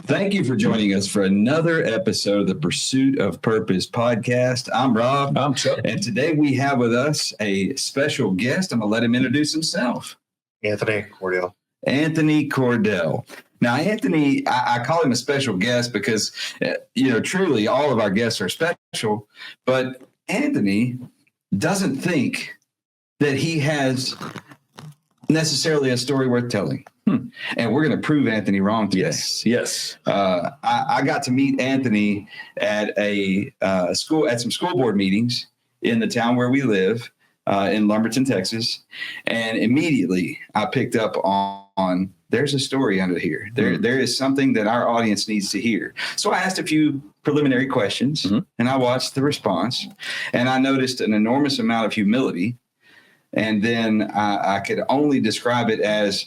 Thank you for joining us for another episode of the Pursuit of Purpose podcast. I'm Rob. I'm Chuck. And today we have with us a special guest. I'm going to let him introduce himself. Anthony Cordel. Anthony Cordel. Now, Anthony, I call him a special guest because, truly all of our guests are special, but Anthony doesn't think that he has necessarily a story worth telling. And we're going to prove Anthony wrong today. Yes. I got to meet Anthony at some school board meetings in the town where we live, in Lumberton, Texas. And immediately I picked up on there's a story under here. There is something that our audience needs to hear. So I asked a few preliminary questions and I watched the response, and I noticed an enormous amount of humility. And then I could only describe it as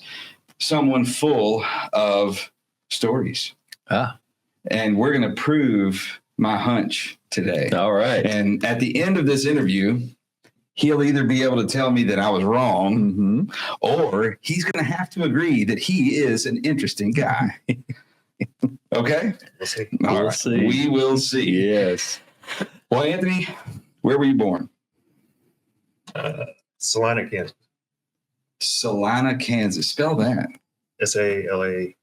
someone full of stories. And we're going to prove my hunch today. All right. And at the end of this interview, he'll either be able to tell me that I was wrong, or he's going to have to agree that he is an interesting guy. Okay? We'll see. We'll see. We will see. Yes. Well, Anthony, where were you born? Salina, Kansas. Salina, Kansas. Spell that. Salina.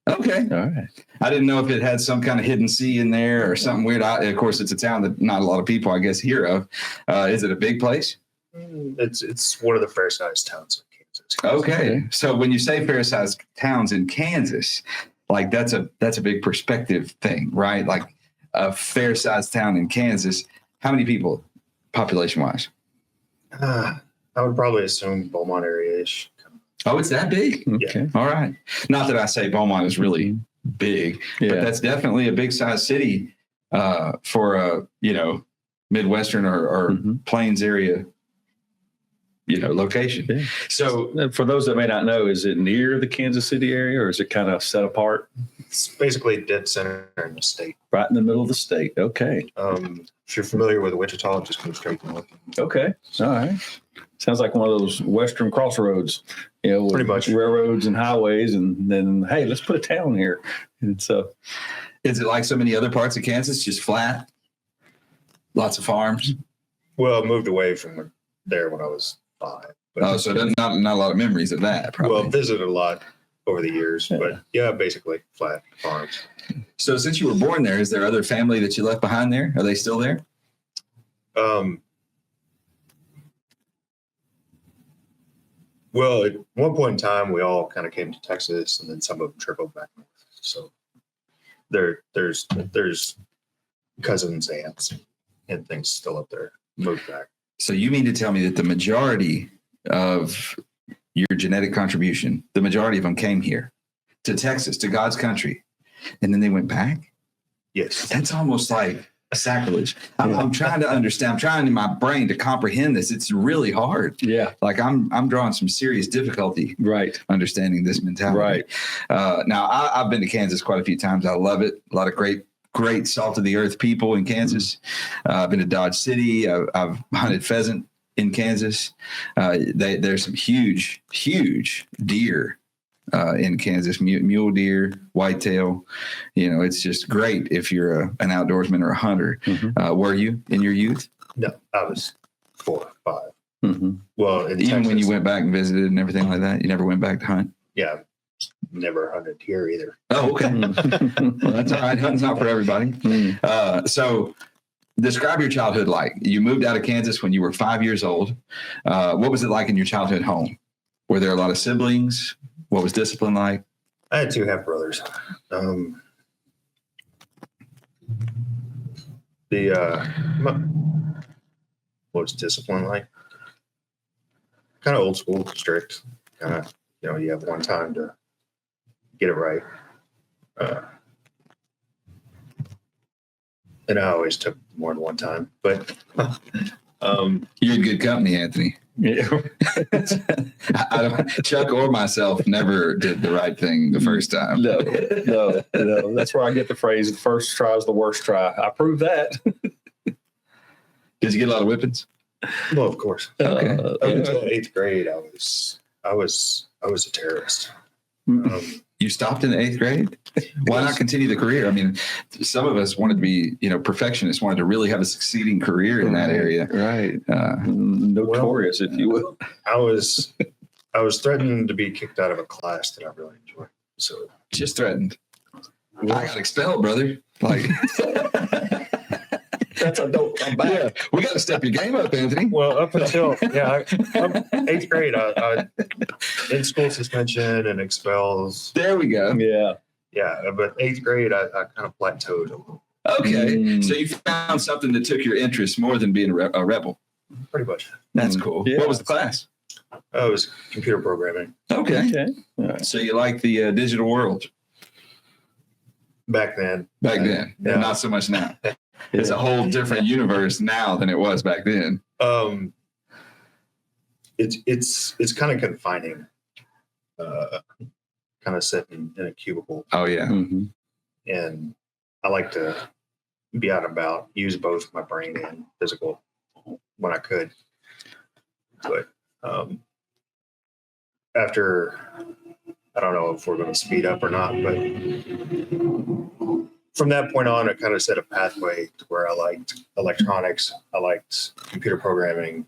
Okay. All right. I didn't know if it had some kind of hidden C in there or something weird. Of course, it's a town that not a lot of people, I guess, hear of. Is it a big place? It's one of the fair-sized towns in Kansas. Okay. So when you say fair-sized towns in Kansas, like that's a big perspective thing, right? Like a fair-sized town in Kansas. How many people, population-wise? I would probably assume Beaumont area-ish. Oh, it's that big? Okay. All right. Not that I say Beaumont is really big, but that's definitely a big size city for a, Midwestern or Plains area, location. Yeah. So For those that may not know, is it near the Kansas City area, or is it kind of set apart? It's basically dead center in the state. Right in the middle of the state. Okay. If you're familiar with Wichita, just go straight north. Okay. All right. Sounds like one of those Western crossroads, with Pretty much. railroads and highways, and then, hey, let's put a town here. And so, is it like so many other parts of Kansas, just flat? Lots of farms? Well, I moved away from there when I was 5. But, So not a lot of memories of that, probably. Well, visited a lot over the years, but basically flat farms. So since you were born there, is there other family that you left behind there? Are they still there? Well, at one point in time, we all kind of came to Texas, and then some of them trickled back north. So there's cousins, aunts, and things still up there, moved back. So you mean to tell me that the majority of your genetic contribution, the majority of them came here to Texas, to God's country, and then they went back? Yes. That's almost like a sacrilege. I'm trying to understand. I'm trying in my brain to comprehend this. It's really hard. yeah. Like I'm drawing some serious difficulty Right. understanding this mentality. Right. Now I've been to Kansas quite a few times. I love it. A lot of great salt of the earth people in Kansas. I've been to Dodge City. I've hunted pheasant in Kansas. There's some huge deer in Kansas, mule deer, whitetail. It's just great if you're an outdoorsman or a hunter. Were you in your youth? No, I was 4 or 5. Well, in Even Texas, when you went back and visited and everything like that, you never went back to hunt? Yeah, never hunted here either. Oh, okay. Well, that's all right. Hunting's not for everybody. So describe your childhood like. You moved out of Kansas when you were 5 years old. What was it like in your childhood home? Were there a lot of siblings? What was discipline like? I had 2 half brothers. What was discipline like? Kind of old school, strict. Kind of, you have one time to get it right. And I always took more than one time, but you're in good company, Anthony. Yeah. Chuck or myself never did the right thing the first time. No. That's where I get the phrase, the first try is the worst try. I proved that. Did you get a lot of whippings? well, of course. Okay. Up until 8th grade, I was a terrorist. You You stopped in the 8th grade? Why not continue the career? I mean, some of us wanted to be, perfectionists, wanted to really have a succeeding career in that area. Right. Notorious, if you will. I was threatened to be kicked out of a class that I really enjoyed. So just threatened. I got expelled, brother. Like that's a don't come back. Yeah. We got to step your game up, Anthony. Well, up until 8th grade, I in school suspension and expels. There we go. Yeah, but 8th grade, I kind of plateaued a little. Okay, so you found something that took your interest more than being a rebel. Pretty much. That's cool. Yeah. What was the class? It was computer programming. Okay. Right. So you like the digital world? Back then. Yeah. Not so much now. It's a whole different universe now than it was back then. It's kind of confining. Kind of sitting in a cubicle. Oh yeah. Mm-hmm. And I like to be out and about, use both my brain and physical when I could. But after, I don't know if we're going to speed up or not, but from that point on, it kind of set a pathway to where I liked electronics. I liked computer programming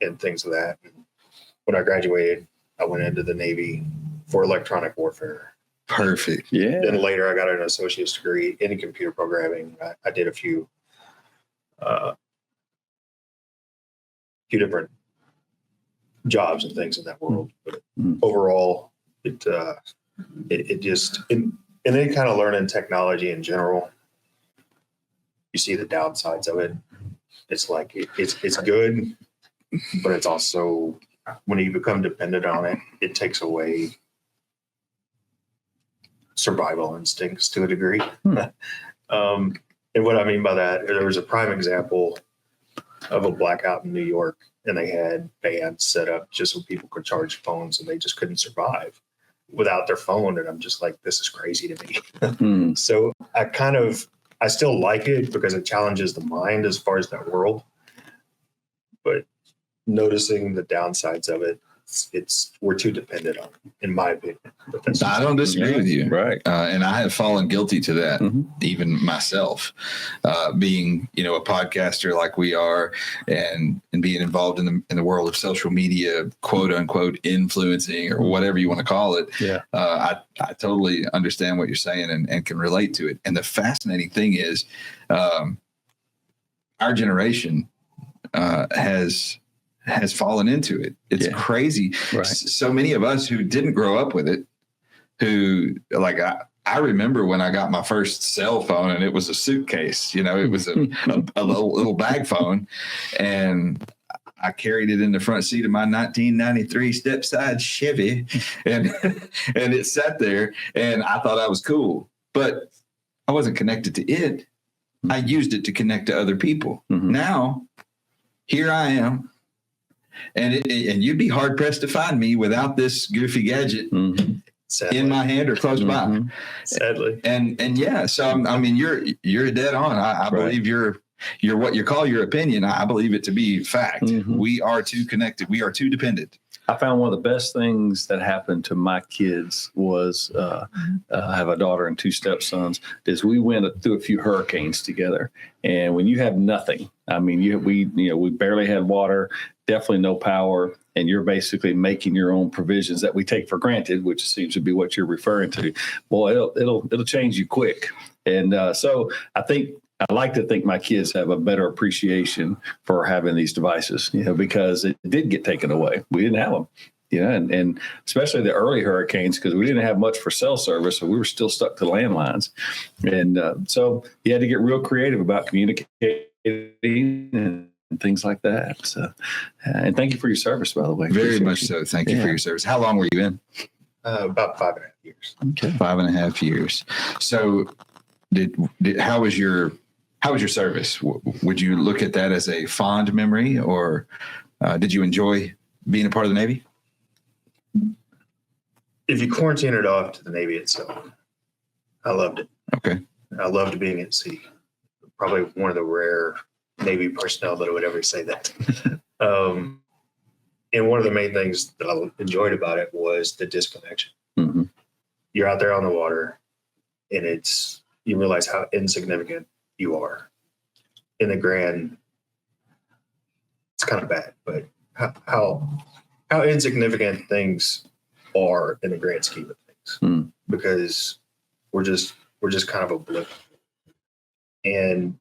and things of that. And when I graduated, I went into the Navy for electronic warfare. Perfect. Yeah. Then later I got an associate's degree in computer programming. I did a few different jobs and things in that world. But overall, it just, in any kind of learning technology in general, you see the downsides of it. It's like, it's good, but it's also, when you become dependent on it, it takes away survival instincts to a degree. And what I mean by that, there was a prime example of a blackout in New York, and they had bands set up just so people could charge phones, and they just couldn't survive without their phone. And I'm just like, this is crazy to me. So I still like it because it challenges the mind as far as that world, but noticing the downsides of it, we're too dependent on it, in my opinion. But I don't disagree with you. Right. And I have fallen guilty to that, even myself, being, a podcaster like we are and being involved in the world of social media, quote unquote, influencing or whatever you want to call it. Yeah. I totally understand what you're saying and can relate to it. And the fascinating thing is our generation has fallen into it. It's crazy. Right. So many of us who didn't grow up with it, who like I remember when I got my first cell phone and it was a suitcase, it was a little bag phone, and I carried it in the front seat of my 1993 step-side Chevy, and it sat there, and I thought I was cool, but I wasn't connected to it. I used it to connect to other people. Now, here I am. And you'd be hard pressed to find me without this goofy gadget in my hand or close by. Sadly. And yeah, so I mean, you're dead on. I believe you're what you call your opinion. I believe it to be fact. We are too connected. We are too dependent. I found one of the best things that happened to my kids was I have a daughter and 2 stepsons. Is we went through a few hurricanes together, and when you have nothing, I mean, we barely had water, definitely no power, and you're basically making your own provisions that we take for granted, which seems to be what you're referring to. Boy, it'll change you quick, and so I like to think my kids have a better appreciation for having these devices, because it did get taken away. We didn't have them, and especially the early hurricanes, because we didn't have much for cell service, so we were still stuck to landlines. And so you had to get real creative about communicating and things like that. So, and thank you for your service, by the way. Very much so. Thank you for your service. How long were you in? About 5.5 years. Okay. 5.5 years. So how was your service? Would you look at that as a fond memory, or did you enjoy being a part of the Navy? If you quarantine it off to the Navy itself, I loved it. Okay. I loved being at sea. Probably one of the rare Navy personnel that would ever say that. And one of the main things that I enjoyed about it was the disconnection. you're out there on the water, and you realize how insignificant you are in the grand. It's kind of bad, but how insignificant things are in the grand scheme of things, because we're just kind of a blip, and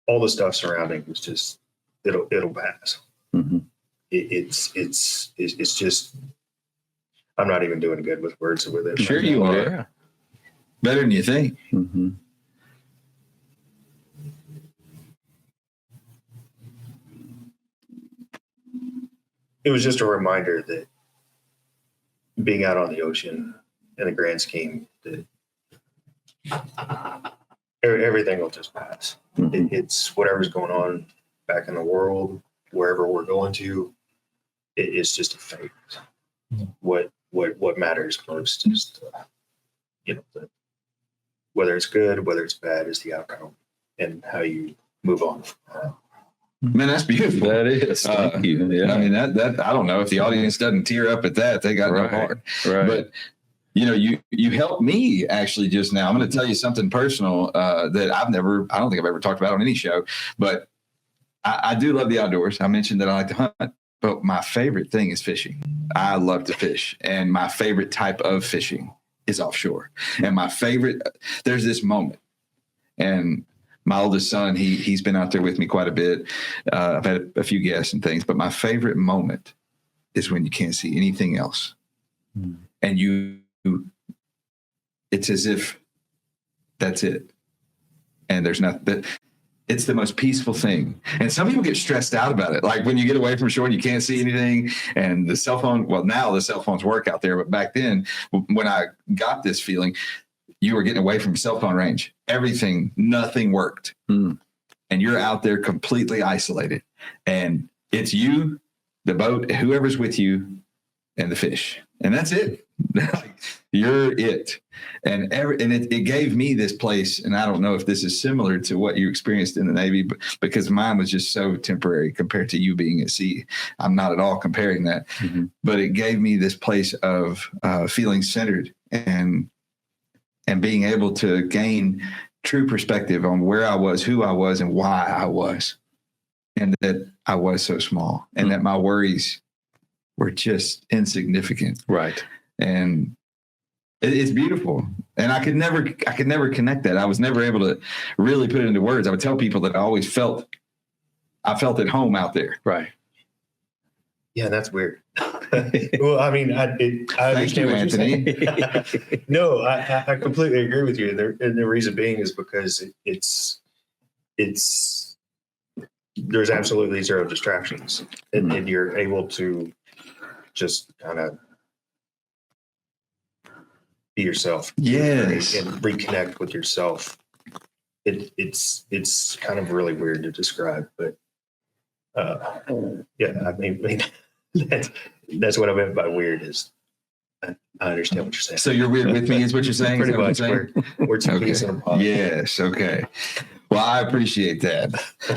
all the stuff surrounding is just it'll pass. Mm-hmm. It's just, I'm not even doing good with words with it. Sure you are. Yeah. Better than you think. Mm-hmm. It was just a reminder that being out on the ocean in the grand scheme, that everything will just pass. Mm-hmm. It's whatever's going on back in the world, wherever we're going to, it's just a phase. What matters most is whether it's good, whether it's bad, is the outcome, and how you move on. Man, that's beautiful. That is. Thank you. Yeah. I mean, that I don't know if the audience doesn't tear up at that. They got no heart. Right. But you helped me actually just now. I'm going to tell you something personal that I don't think I've ever talked about on any show. But I do love the outdoors. I mentioned that I like to hunt, but my favorite thing is fishing. I love to fish, and my favorite type of fishing is offshore. And there's this moment, and my oldest son, he's been out there with me quite a bit. I've had a few guests and things, but my favorite moment is when you can't see anything else. And it's as if that's it. And there's nothing. It's the most peaceful thing. And some people get stressed out about it. Like when you get away from shore and you can't see anything, and the cell phone, well, now the cell phones work out there, but back then when I got this feeling, you were getting away from cell phone range. Nothing worked. And you're out there completely isolated. And it's you, the boat, whoever's with you, and the fish. And that's it. You're it. And it gave me this place. And I don't know if this is similar to what you experienced in the Navy, but because mine was just so temporary compared to you being at sea. I'm not at all comparing that. Mm-hmm. But it gave me this place of feeling centered and being able to gain true perspective on where I was, who I was, and why I was. And that I was so small, and that my worries were just insignificant. Right. And it's beautiful. And I could never connect that. I was never able to really put it into words. I would tell people that I felt at home out there. Right. Yeah, that's weird. Well, I mean, I understand what Anthony. you're saying. No, I completely agree with you. And the reason being is because there's absolutely zero distractions, and you're able to just kind of be yourself. Yes. And reconnect with yourself. It's kind of really weird to describe, but yeah, I mean that's what I meant by weird is I understand what you're saying. So you're weird with me is what you're saying? Pretty much. We're two peas in a pod. Yes. Okay. Well, I appreciate that.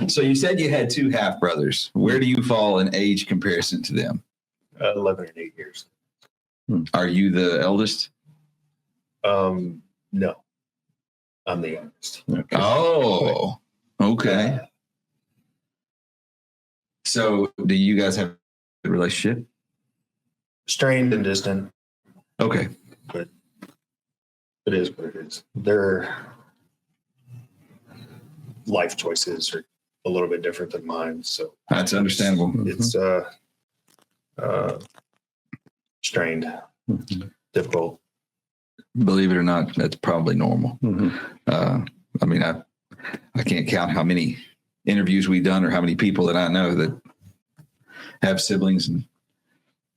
So you said you had two half brothers. Where do you fall in age comparison to them? 11 and 8 years. Are you the eldest? No, I'm the youngest. Okay. Oh, okay. So do you guys have a good relationship? Strained and distant. Okay. But it is what it is. Their life choices are a little bit different than mine. So that's understandable. It's strained, difficult. Believe it or not, that's probably normal. I mean, I can't count how many interviews we've done or how many people that I know that have siblings and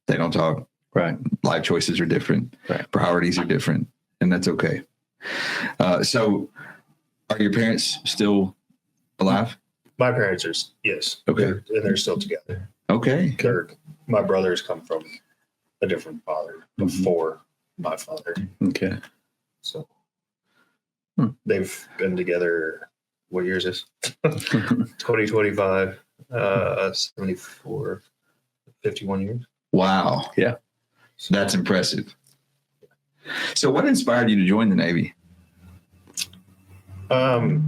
they don't talk. Right. Life choices are different. Right. Priorities are different, and that's okay. So are your parents still alive? My parents are, yes. Okay. They're still together. Okay. My brothers come from a different father before my father. Okay. So they've been together. What year is this? 2025, 74, 51 years. Wow. Yeah. That's impressive. So what inspired you to join the Navy? My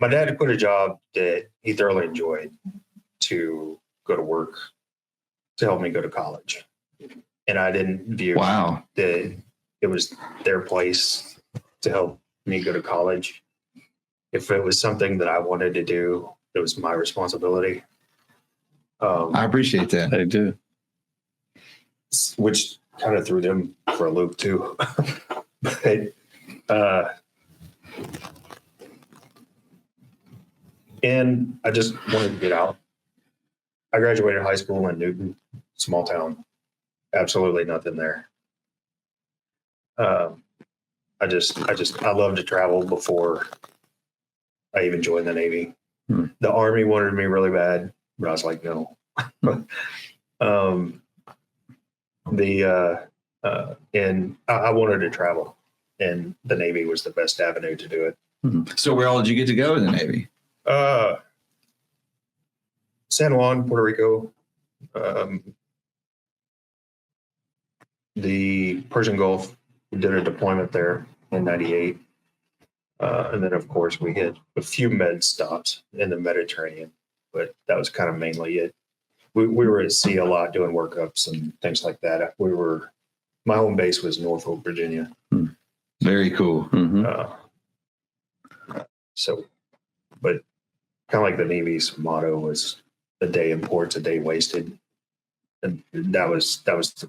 dad quit a job that he thoroughly enjoyed to go to work to help me go to college. And I didn't view Wow. that it was their place to help me go to college. If it was something that I wanted to do, it was my responsibility. I appreciate that. I do. Which kind of threw them for a loop too. But, and I just wanted to get out. I graduated high school in Newton, small town. Absolutely nothing there. I love to travel before I even joined the Navy. The Army wanted me really bad, but I was like, no. And I wanted to travel, and the Navy was the best avenue to do it. So where all did you get to go in the Navy? San Juan, Puerto Rico, the Persian Gulf. We did a deployment there in '98. And then, of course, we hit a few med stops in the Mediterranean, but that was kind of mainly it. We were at sea a lot doing workups and things like that. My home base was Norfolk, Virginia. Very cool. But kind of like the Navy's motto was "a day in port's a day wasted," and that was the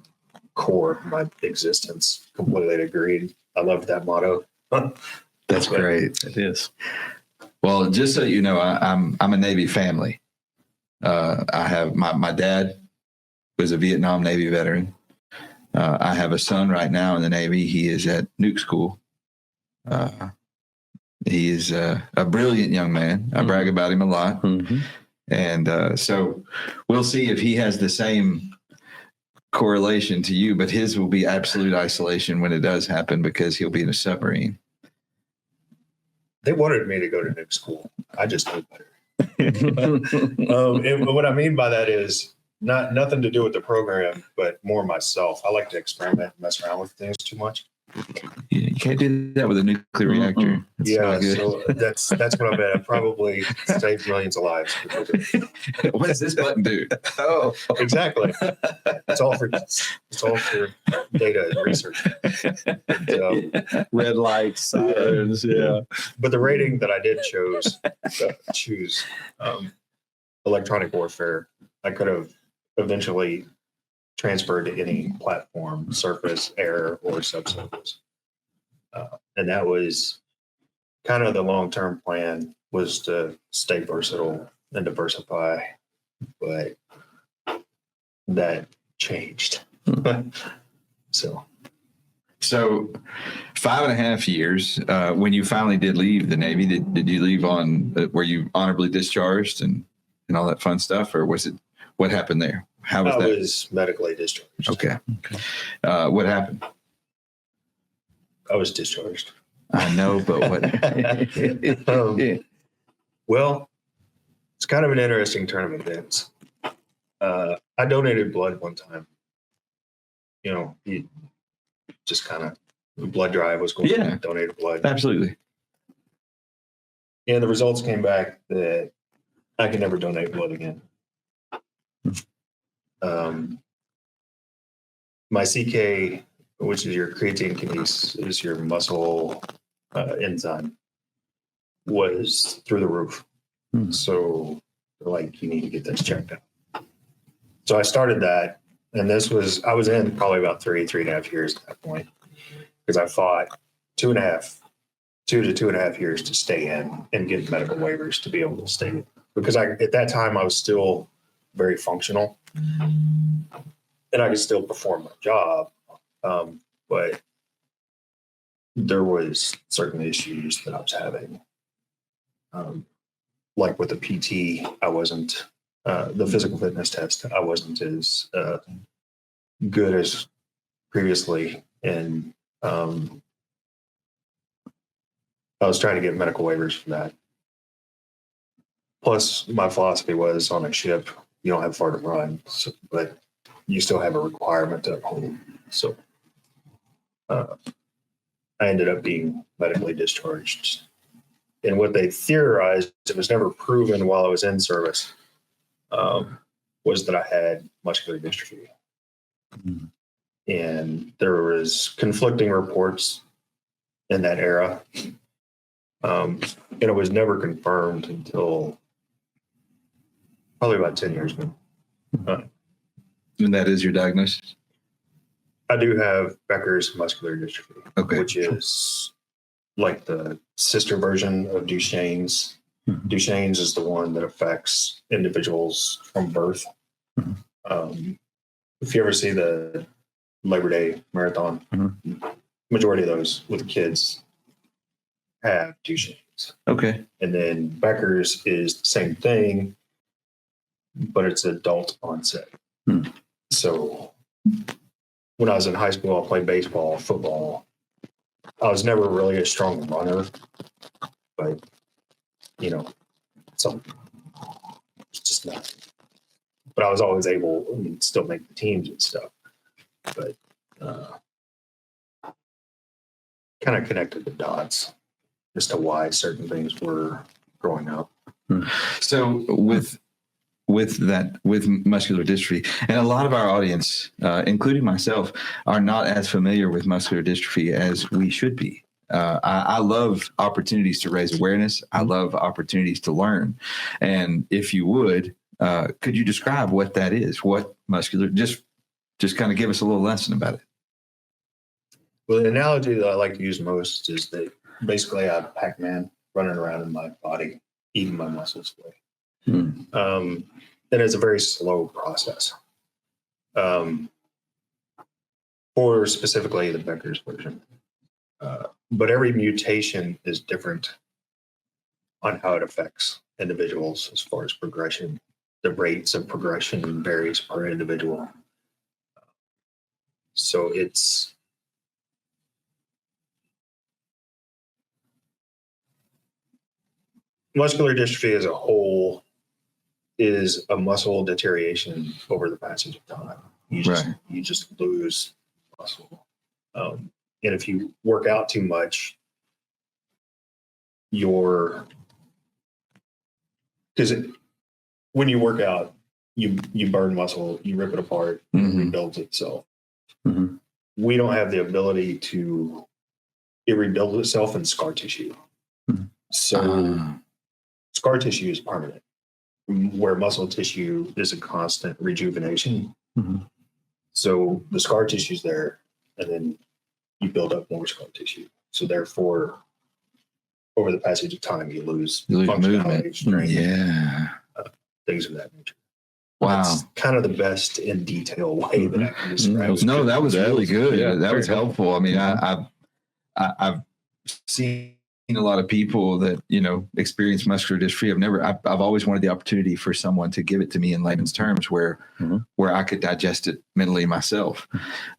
core of my existence. Completely agreed. I loved that motto. That's great. It is. Well, just so you know, I'm a Navy family. I have my dad was a Vietnam Navy veteran. I have a son right now in the Navy. He is at nuke school. He is a brilliant young man. I brag about him a lot. And so we'll see if he has the same correlation to you, but his will be absolute isolation when it does happen because he'll be in a submarine. They wanted me to go to nuke school. I just knew better. And what I mean by that is nothing to do with the program, but more myself. I like to experiment and mess around with things too much. You can't do that with a nuclear reactor. That's yeah, so that's what I meant. I probably saved millions of lives. What does this button do? Oh, exactly. It's all for data and research. So, red lights, sirens, yeah. But the rating that I did choose electronic warfare, I could have eventually transferred to any platform, surface, air, or subsurface. And that was kind of the long-term plan, was to stay versatile and diversify, but that changed. So 5.5 years, when you finally did leave the Navy, did you leave on, were you honorably discharged and all that fun stuff, or was it, what happened there? How was that? I was medically discharged. Okay. What happened? I was discharged. I know, but what? Well, it's kind of an interesting turn of events. I donated blood one time. You just kind of, the blood drive was going on, donated blood. Absolutely. And the results came back that I can never donate blood again. My CK, which is your creatine kinase, is your muscle enzyme, was through the roof. So, you need to get this checked out. So I started that, and I was in probably about 3.5 years at that point, because I fought 2 to 2.5 years to stay in and get medical waivers to be able to stay in. Because at that time I was still very functional, and I could still perform my job, but there was certain issues that I was having. Like with the PT, I wasn't, the physical fitness test, I wasn't as good as previously. And I was trying to get medical waivers for that. Plus, my philosophy was, on a ship, you don't have far to run. But you still have a requirement to uphold. So I ended up being medically discharged. And what they theorized, it was never proven while I was in service, was that I had muscular dystrophy. Mm. And there was conflicting reports in that era. And it was never confirmed until probably about 10 years ago. And that is your diagnosis? I do have Becker's muscular dystrophy, Okay. which is like the sister version of Duchenne's. Mhm. Duchenne's is the one that affects individuals from birth. Mhm. If you ever see the Labor Day marathon, majority of those with kids have Duchenne's. Okay. And then Becker's is the same thing, but it's adult onset. So when I was in high school, I played baseball, football. I was never really a strong runner, but so it's just not. But I was always able to still make the teams and stuff. But kind of connected the dots as to why certain things were growing up. So with muscular dystrophy, and a lot of our audience, including myself, are not as familiar with muscular dystrophy as we should be. I love opportunities to raise awareness. I love opportunities to learn. And if you would, could you describe what that is? What muscular, just kind of give us a little lesson about it. Well, the analogy that I like to use most is that basically I have Pac-Man running around in my body, eating my muscles away. And it's a very slow process. For specifically the Becker's version. But every mutation is different on how it affects individuals as far as progression. The rates of progression varies per individual. So it's muscular dystrophy as a whole is a muscle deterioration over the passage of time. You just lose muscle. And if you work out too much, because when you work out, you burn muscle, you rip it apart, it rebuilds itself. We don't have the ability it rebuilds itself in scar tissue. So scar tissue is permanent, where muscle tissue is a constant rejuvenation. So the scar tissue is there, and then you build up more scar tissue. So therefore, over the passage of time, you lose functionality, strength, things of that nature. Wow. That's kind of the best in detail way that I can describe it. No, that was really good. Yeah, that was helpful. I mean, I've seen a lot of people that, experience muscular dystrophy. I've always wanted the opportunity for someone to give it to me in layman's terms where I could digest it mentally myself.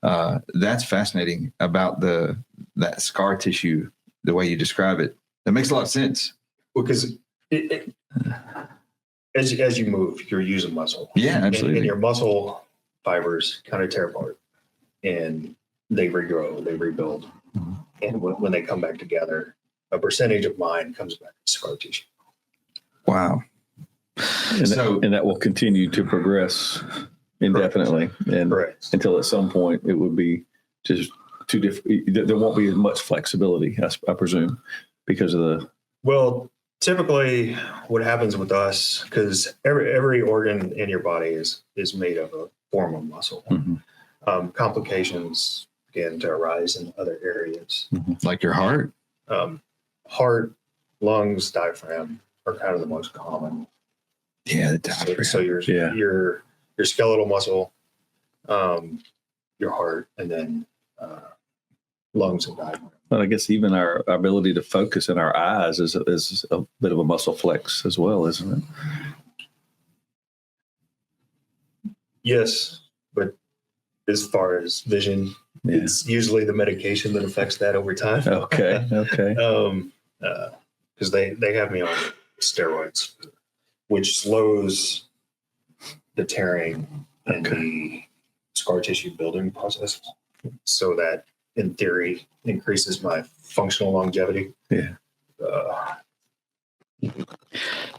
That's fascinating about that scar tissue, the way you describe it. That makes a lot of sense. Because as you move, you're using muscle. Yeah, absolutely. And your muscle fibers kind of tear apart and they regrow, they rebuild. And when they come back together, a percentage of mine comes back to scar tissue. Wow. And that will continue to progress indefinitely. And until at some point it would be just too different. There won't be as much flexibility, I presume, because of the. Well, typically what happens with us, because every organ in your body is made of a form of muscle. Complications begin to arise in other areas. Like your heart? Heart, lungs, diaphragm are kind of the most common. Yeah, the diaphragm. So your skeletal muscle, your heart, and then lungs and diaphragm. Well, I guess even our ability to focus in our eyes is a bit of a muscle flex as well, isn't it? Yes, but as far as vision, it's usually the medication that affects that over time. Okay. Because they have me on steroids, which slows the tearing and the scar tissue building process. So that, in theory, increases my functional longevity. Yeah.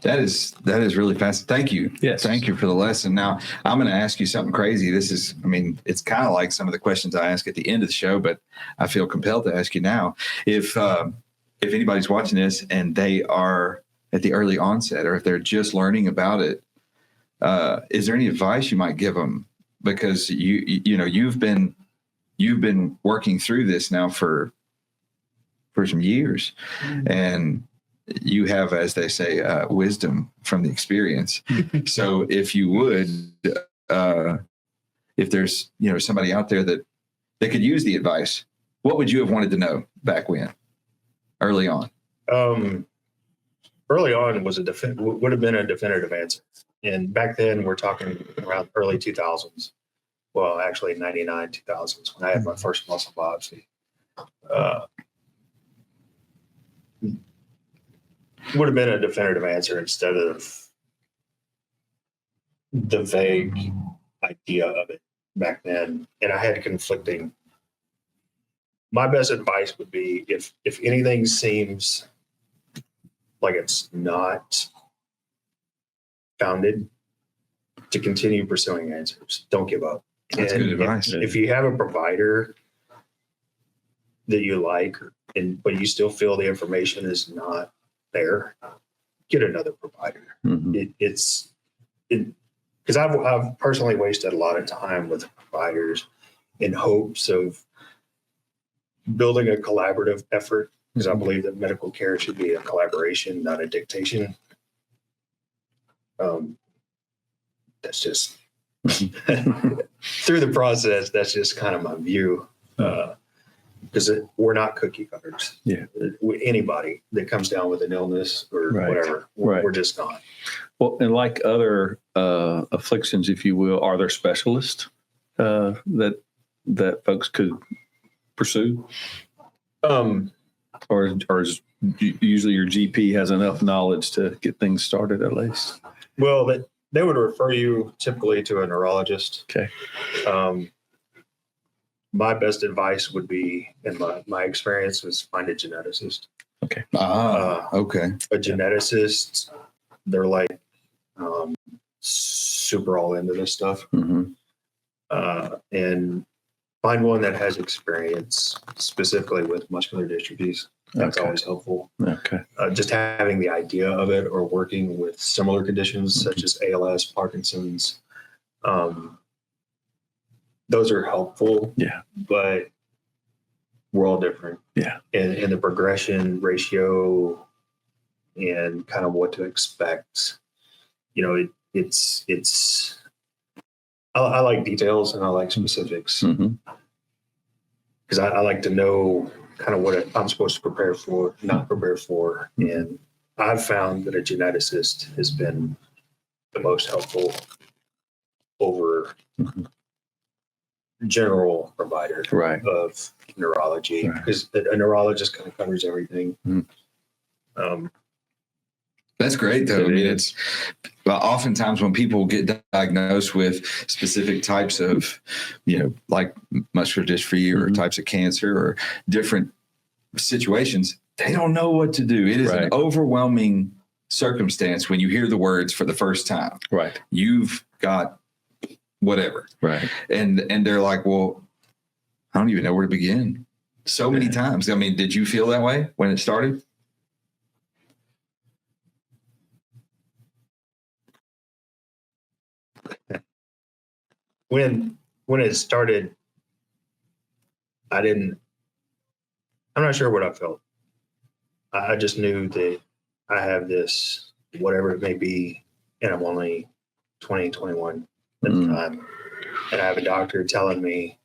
That is really fascinating. Thank you. Yes. Thank you for the lesson. Now, I'm going to ask you something crazy. This is, I mean, it's kind of like some of the questions I ask at the end of the show, but I feel compelled to ask you now. If anybody's watching this and they are at the early onset, or if they're just learning about it, is there any advice you might give them? Because you've been working through this now for some years, and you have, as they say, wisdom from the experience. So if you would, if there's, somebody out there that could use the advice, what would you have wanted to know back when, early on? Early on would have been a definitive answer. And back then we're talking around early 2000s. Well, actually 99, 2000s when I had my first muscle biopsy. Would have been a definitive answer instead of the vague idea of it back then. And I had conflicting. My best advice would be if anything seems like it's not founded, to continue pursuing answers. Don't give up. That's good advice. If you have a provider that you like, but you still feel the information is not there, get another provider. Mm-hmm. Because I've personally wasted a lot of time with providers in hopes of building a collaborative effort, because I believe that medical care should be a collaboration, not a dictation. That's just through the process. That's just kind of my view. Because we're not cookie cutters. Yeah. Anybody that comes down with an illness or whatever, we're just not. Well, and like other afflictions, if you will, are there specialists that folks could pursue? Or is usually your GP has enough knowledge to get things started at least? Well, they would refer you typically to a neurologist. Okay. My best advice would be, in my experience, was find a geneticist. Okay. Okay. A geneticist, they're like super all into this stuff. Mm-hmm. And find one that has experience specifically with muscular dystrophies. That's always helpful. Okay. Just having the idea of it, or working with similar conditions such as ALS, Parkinson's. Those are helpful. Yeah. But we're all different. Yeah. And the progression ratio and kind of what to expect, it's I like details and I like specifics. Because I like to know kind of what I'm supposed to prepare for, not prepare for. And I've found that a geneticist has been the most helpful over general provider of neurology, because a neurologist kind of covers everything. That's great, though. I mean, it's oftentimes when people get diagnosed with specific types of, like muscular dystrophy or types of cancer or different situations, they don't know what to do. It is an overwhelming circumstance when you hear the words for the first time. Right. You've got whatever. Right. And they're like, well, I don't even know where to begin. So many times. I mean, did you feel that way when it started? When it started, I'm not sure what I felt. I just knew that I have this, whatever it may be, and I'm only 20, 21 at the time. And I have a doctor telling me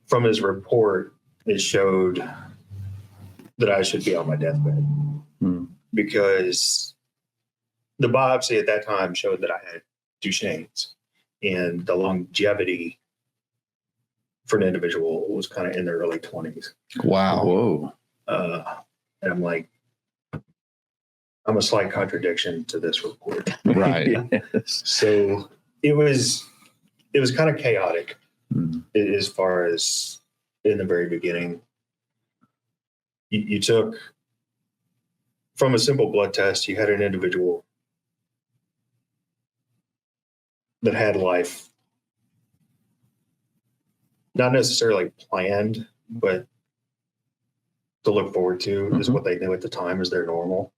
from his report, it showed that I should be on my deathbed. Because the biopsy at that time showed that I had Duchenne's. And the longevity for an individual was kind of in their early 20s. Wow. Whoa. And I'm like, I'm a slight contradiction to this report. Right. So it was it was kind of chaotic as far as in the very beginning. You took from a simple blood test, you had an individual that had life not necessarily planned, but to look forward to is what they knew at the time as their normal.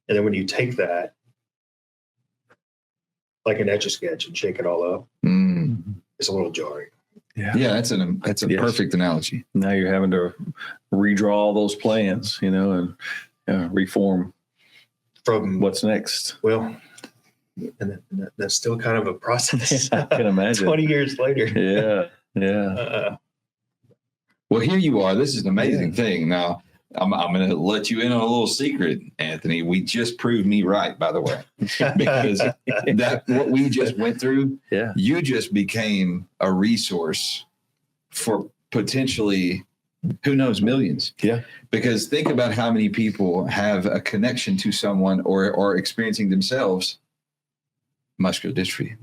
And then when you take that, like an Etch-a-Sketch, and shake it all up, it's a little jarring. Yeah, that's a perfect analogy. Now you're having to redraw all those plans, and reform From what's next. Well, and that's still kind of a process. I can imagine. 20 years later. Yeah. Well, here you are. This is an amazing thing. Now, I'm going to let you in on a little secret, Anthony. We just proved me right, by the way, because what we just went through, you just became a resource for potentially, who knows, millions. Yeah. Because think about how many people have a connection to someone or are experiencing themselves muscular dystrophy.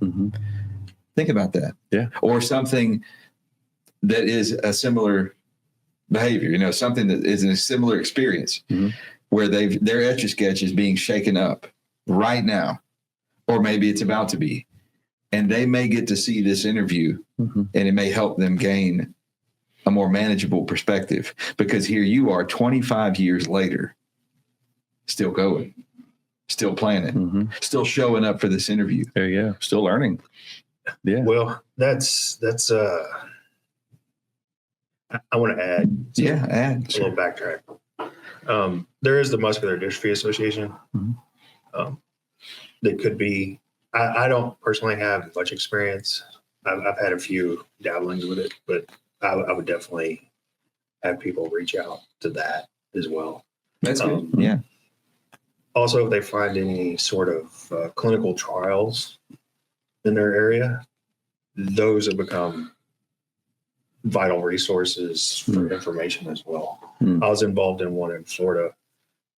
Think about that. Yeah. Or something that is a similar behavior, something that is a similar experience where their Etch-a-Sketch is being shaken up right now, or maybe it's about to be, and they may get to see this interview and it may help them gain a more manageable perspective, because here you are 25 years later, still going, still planning, still showing up for this interview. There you go. Still learning. Yeah. Well, that's I want to add. Add a little backtrack. There is the Muscular Dystrophy Association. That could be. I don't personally have much experience. I've had a few dabblings with it, but I would definitely have people reach out to that as well. That's good. Yeah. Also, if they find any sort of clinical trials in their area, those have become vital resources for information as well. I was involved in one in Florida,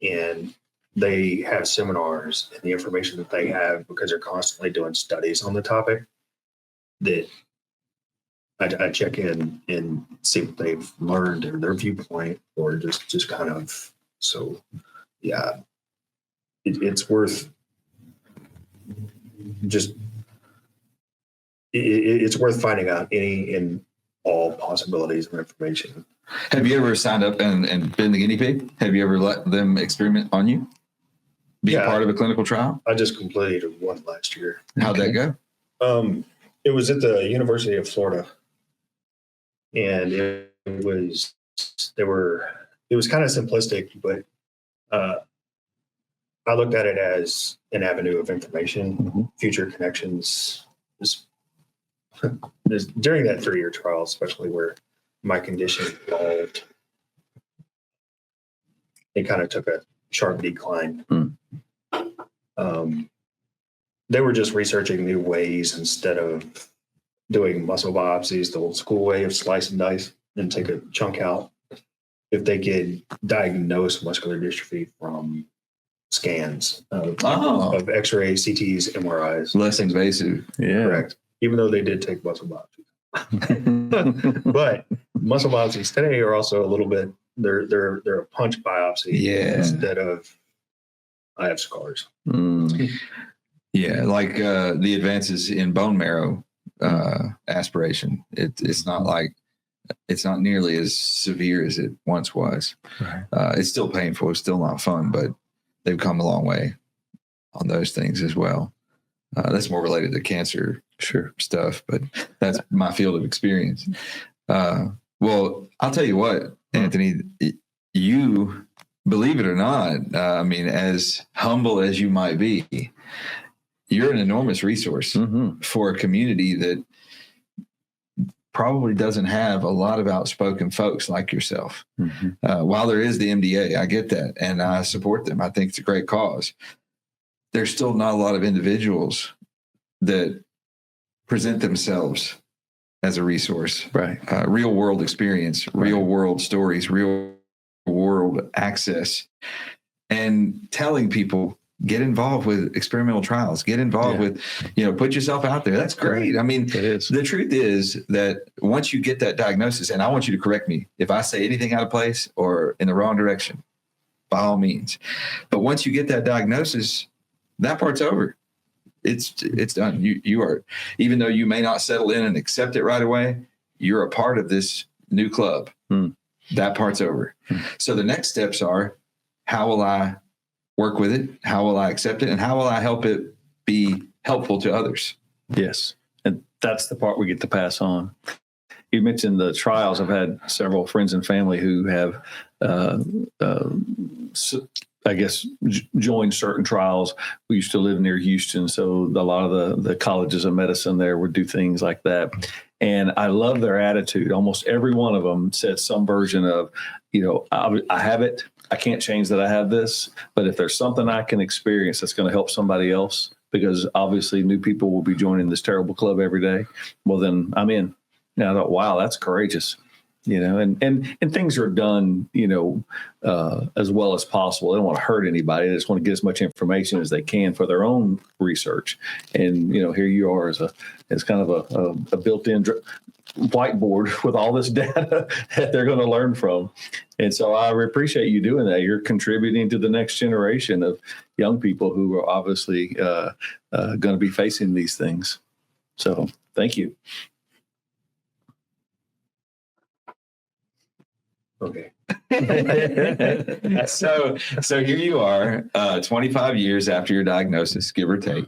and they have seminars, and the information that they have, because they're constantly doing studies on the topic, that I check in and see what they've learned or their viewpoint, or just kind of, so yeah, it's worth just, it's worth finding out any and all possibilities of information. Have you ever signed up and been the guinea pig? Have you ever let them experiment on you? Be a part of a clinical trial? I just completed one last year. How'd that go? It was at the University of Florida, and it was kind of simplistic, but I looked at it as an avenue of information, future connections. During that 3-year trial, especially where my condition evolved, it kind of took a sharp decline. They were just researching new ways instead of doing muscle biopsies, the old school way of slice and dice and take a chunk out. If they could diagnose muscular dystrophy from scans of X-ray, CTs, MRIs. Less invasive. Yeah. Correct. Even though they did take muscle biopsies. But muscle biopsies today are also a little bit, they're a punch biopsy instead of I have scars. Yeah, like the advances in bone marrow aspiration. It's not nearly as severe as it once was. Right. It's still painful. It's still not fun, but they've come a long way on those things as well. That's more related to cancer stuff, but that's my field of experience. Well, I'll tell you what, Anthony, you, believe it or not, as humble as you might be, you're an enormous resource for a community that probably doesn't have a lot of outspoken folks like yourself. While there is the MDA, I get that, and I support them. I think it's a great cause. There's still not a lot of individuals that present themselves as a resource. Right. Real world experience, real world stories, real world access, and telling people get involved with experimental trials, get involved with, put yourself out there. That's great. I mean, it is. The truth is that once you get that diagnosis, and I want you to correct me if I say anything out of place or in the wrong direction, by all means. But once you get that diagnosis, that part's over. It's done. You are, even though you may not settle in and accept it right away, you're a part of this new club. That part's over. So the next steps are, how will I work with it? How will I accept it? And how will I help it be helpful to others? Yes. And that's the part we get to pass on. You mentioned the trials. I've had several friends and family who have, joined certain trials. We used to live near Houston, so a lot of the colleges of medicine there would do things like that. And I love their attitude. Almost every one of them said some version of, I have it. I can't change that I have this, but if there's something I can experience that's going to help somebody else, because obviously new people will be joining this terrible club every day, well, then I'm in. And I thought, wow, that's courageous. And things are done, as well as possible. They don't want to hurt anybody. They just want to get as much information as they can for their own research. And, here you are as kind of a built-in whiteboard with all this data that they're going to learn from. And so I appreciate you doing that. You're contributing to the next generation of young people who are obviously going to be facing these things. So thank you. Okay. So here you are, 25 years after your diagnosis, give or take.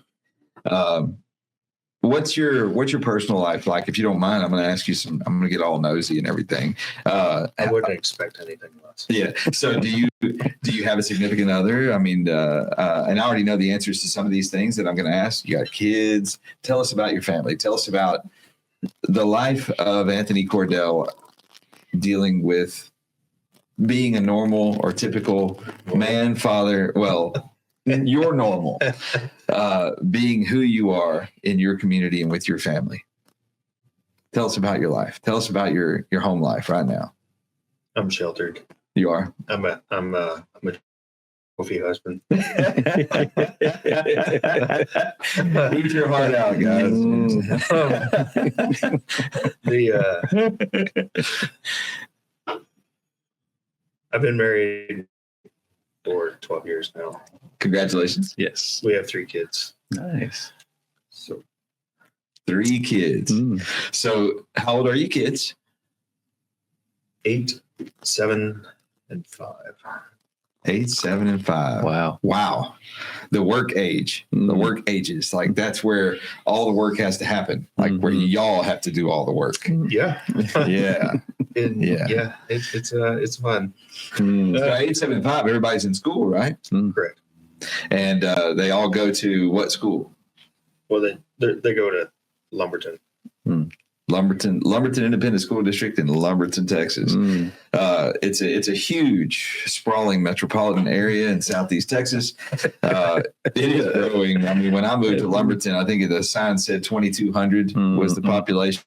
What's your personal life like? If you don't mind, I'm going to ask you I'm going to get all nosy and everything. I wouldn't expect anything less. Yeah. So do you have a significant other? I mean, and I already know the answers to some of these things that I'm going to ask. You got kids. Tell us about your family. Tell us about the life of Anthony Cordel dealing with being a normal or typical man, father. Well, you're normal, being who you are in your community and with your family. Tell us about your life. Tell us about your home life right now. I'm sheltered. You are. I'm a trophy husband. Eat your heart out, guys. I've been married for 12 years now. Congratulations. Yes. We have 3 kids. Nice. So 3 kids. So how old are you kids? 8, 7, and 5. 8, 7, and 5. Wow. The work age, the work ages. Like that's where all the work has to happen. Like where y'all have to do all the work. Yeah. Yeah. It's fun. So 8, 7, and 5, everybody's in school, right? Correct. And they all go to what school? Well, they go to Lumberton. Lumberton Independent School District in Lumberton, Texas. It's a huge, sprawling metropolitan area in Southeast Texas. It is growing. I mean, when I moved to Lumberton, I think the sign said 2,200 was the population.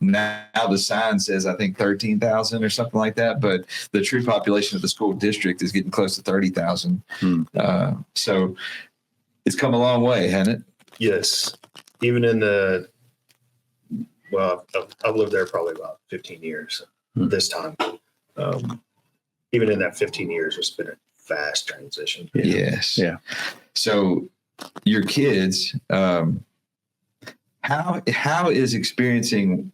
Now the sign says, I think 13,000 or something like that. But the true population of the school district is getting close to 30,000. So it's come a long way, hasn't it? Yes. Even in I've lived there probably about 15 years this time. Even in that 15 years, it's been a fast transition. Yes. Yeah. So your kids, how is experiencing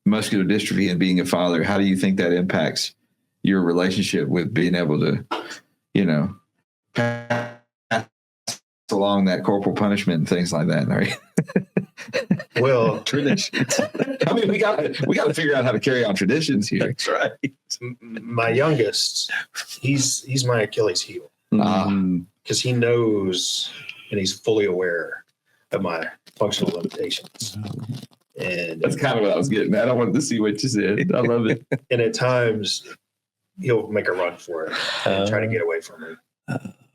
muscular dystrophy and being a father, how do you think that impacts your relationship with being able to, pass along that corporal punishment and things like that, right? Well, traditions. I mean, we got to figure out how to carry on traditions here. That's right. My youngest, he's my Achilles heel because he knows and he's fully aware of my functional limitations. And that's kind of what I was getting at. I wanted to see what you said. I love it. And at times he'll make a run for it and try to get away from me.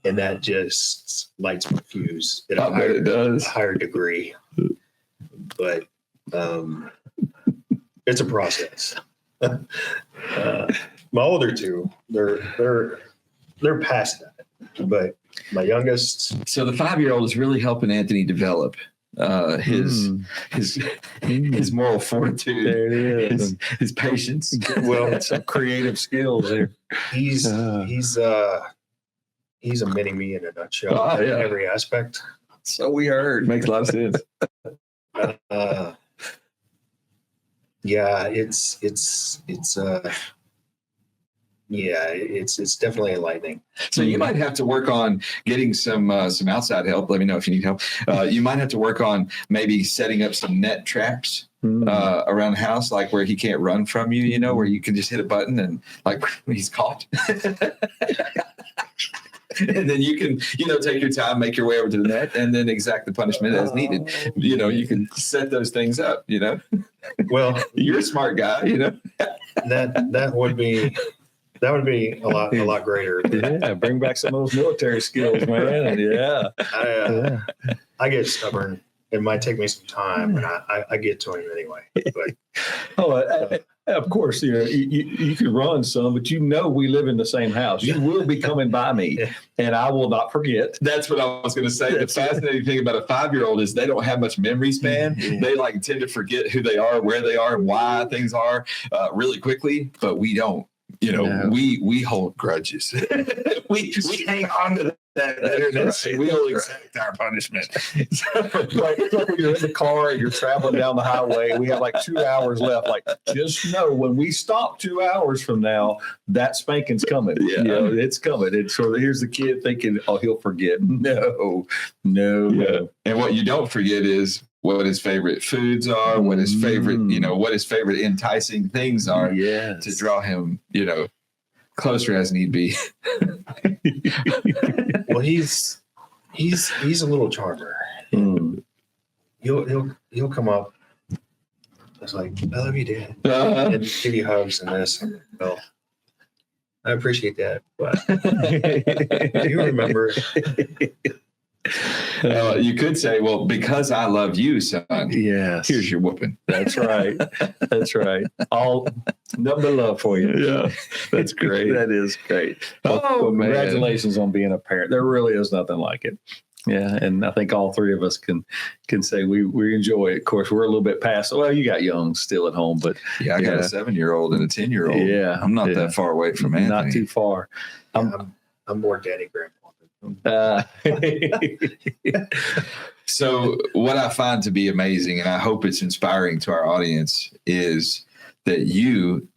And that just lights my fuse at a higher degree. But it's a process. My older 2, they're past that. But my youngest. So the 5-year-old is really helping Anthony develop his moral fortitude. There it is. His patience. Well, some creative skills there. He's a mini me in a nutshell in every aspect. So we heard. Makes a lot of sense. Yeah, it's definitely enlightening. So you might have to work on getting some outside help. Let me know if you need help. You might have to work on maybe setting up some net traps around the house, like where he can't run from you, where you can just hit a button and like he's caught. And then you can, take your time, make your way over to the net, and then exact the punishment as needed. You can set those things up, Well, you're a smart guy, that would be a lot greater. Yeah, bring back some of those military skills, man. Yeah. I get stubborn. It might take me some time, and I get to him anyway. But of course, you can run some, but we live in the same house. You will be coming by me, and I will not forget. That's what I was going to say. The fascinating thing about a 5-year-old is they don't have much memory span. They tend to forget who they are, where they are, and why things are really quickly, but we don't. We hold grudges. we hang on to that bitterness. Right. We'll exact our punishment. It's like when you're in the car and you're traveling down the highway, we have like 2 hours left. Like, just know when we stop 2 hours from now, that spanking's coming. Yeah. It's coming. And so here's the kid thinking, oh, he'll forget. No. And what you don't forget is what his favorite foods are, what his favorite, what his favorite enticing things are to draw him, closer as need be. Well, he's a little charmer. He'll come up. It's like, I love you, Dad, and give you hugs and this. Well, I appreciate that, but do you remember? You could say, well, because I love you, son. Yes. Here's your whooping. That's right. That's right. All nothing but love for you. Yeah. That's great. That is great. Well, congratulations on being a parent. There really is nothing like it. Yeah. And I think all three of us can say we enjoy it. Of course, we're a little bit past. Well, you got young still at home, but yeah, I got a 7-year-old and a 10-year-old. Yeah. I'm not that far away from Anthony. Not too far. I'm more daddy grandpa. So what I find to be amazing, and I hope it's inspiring to our audience, is that you,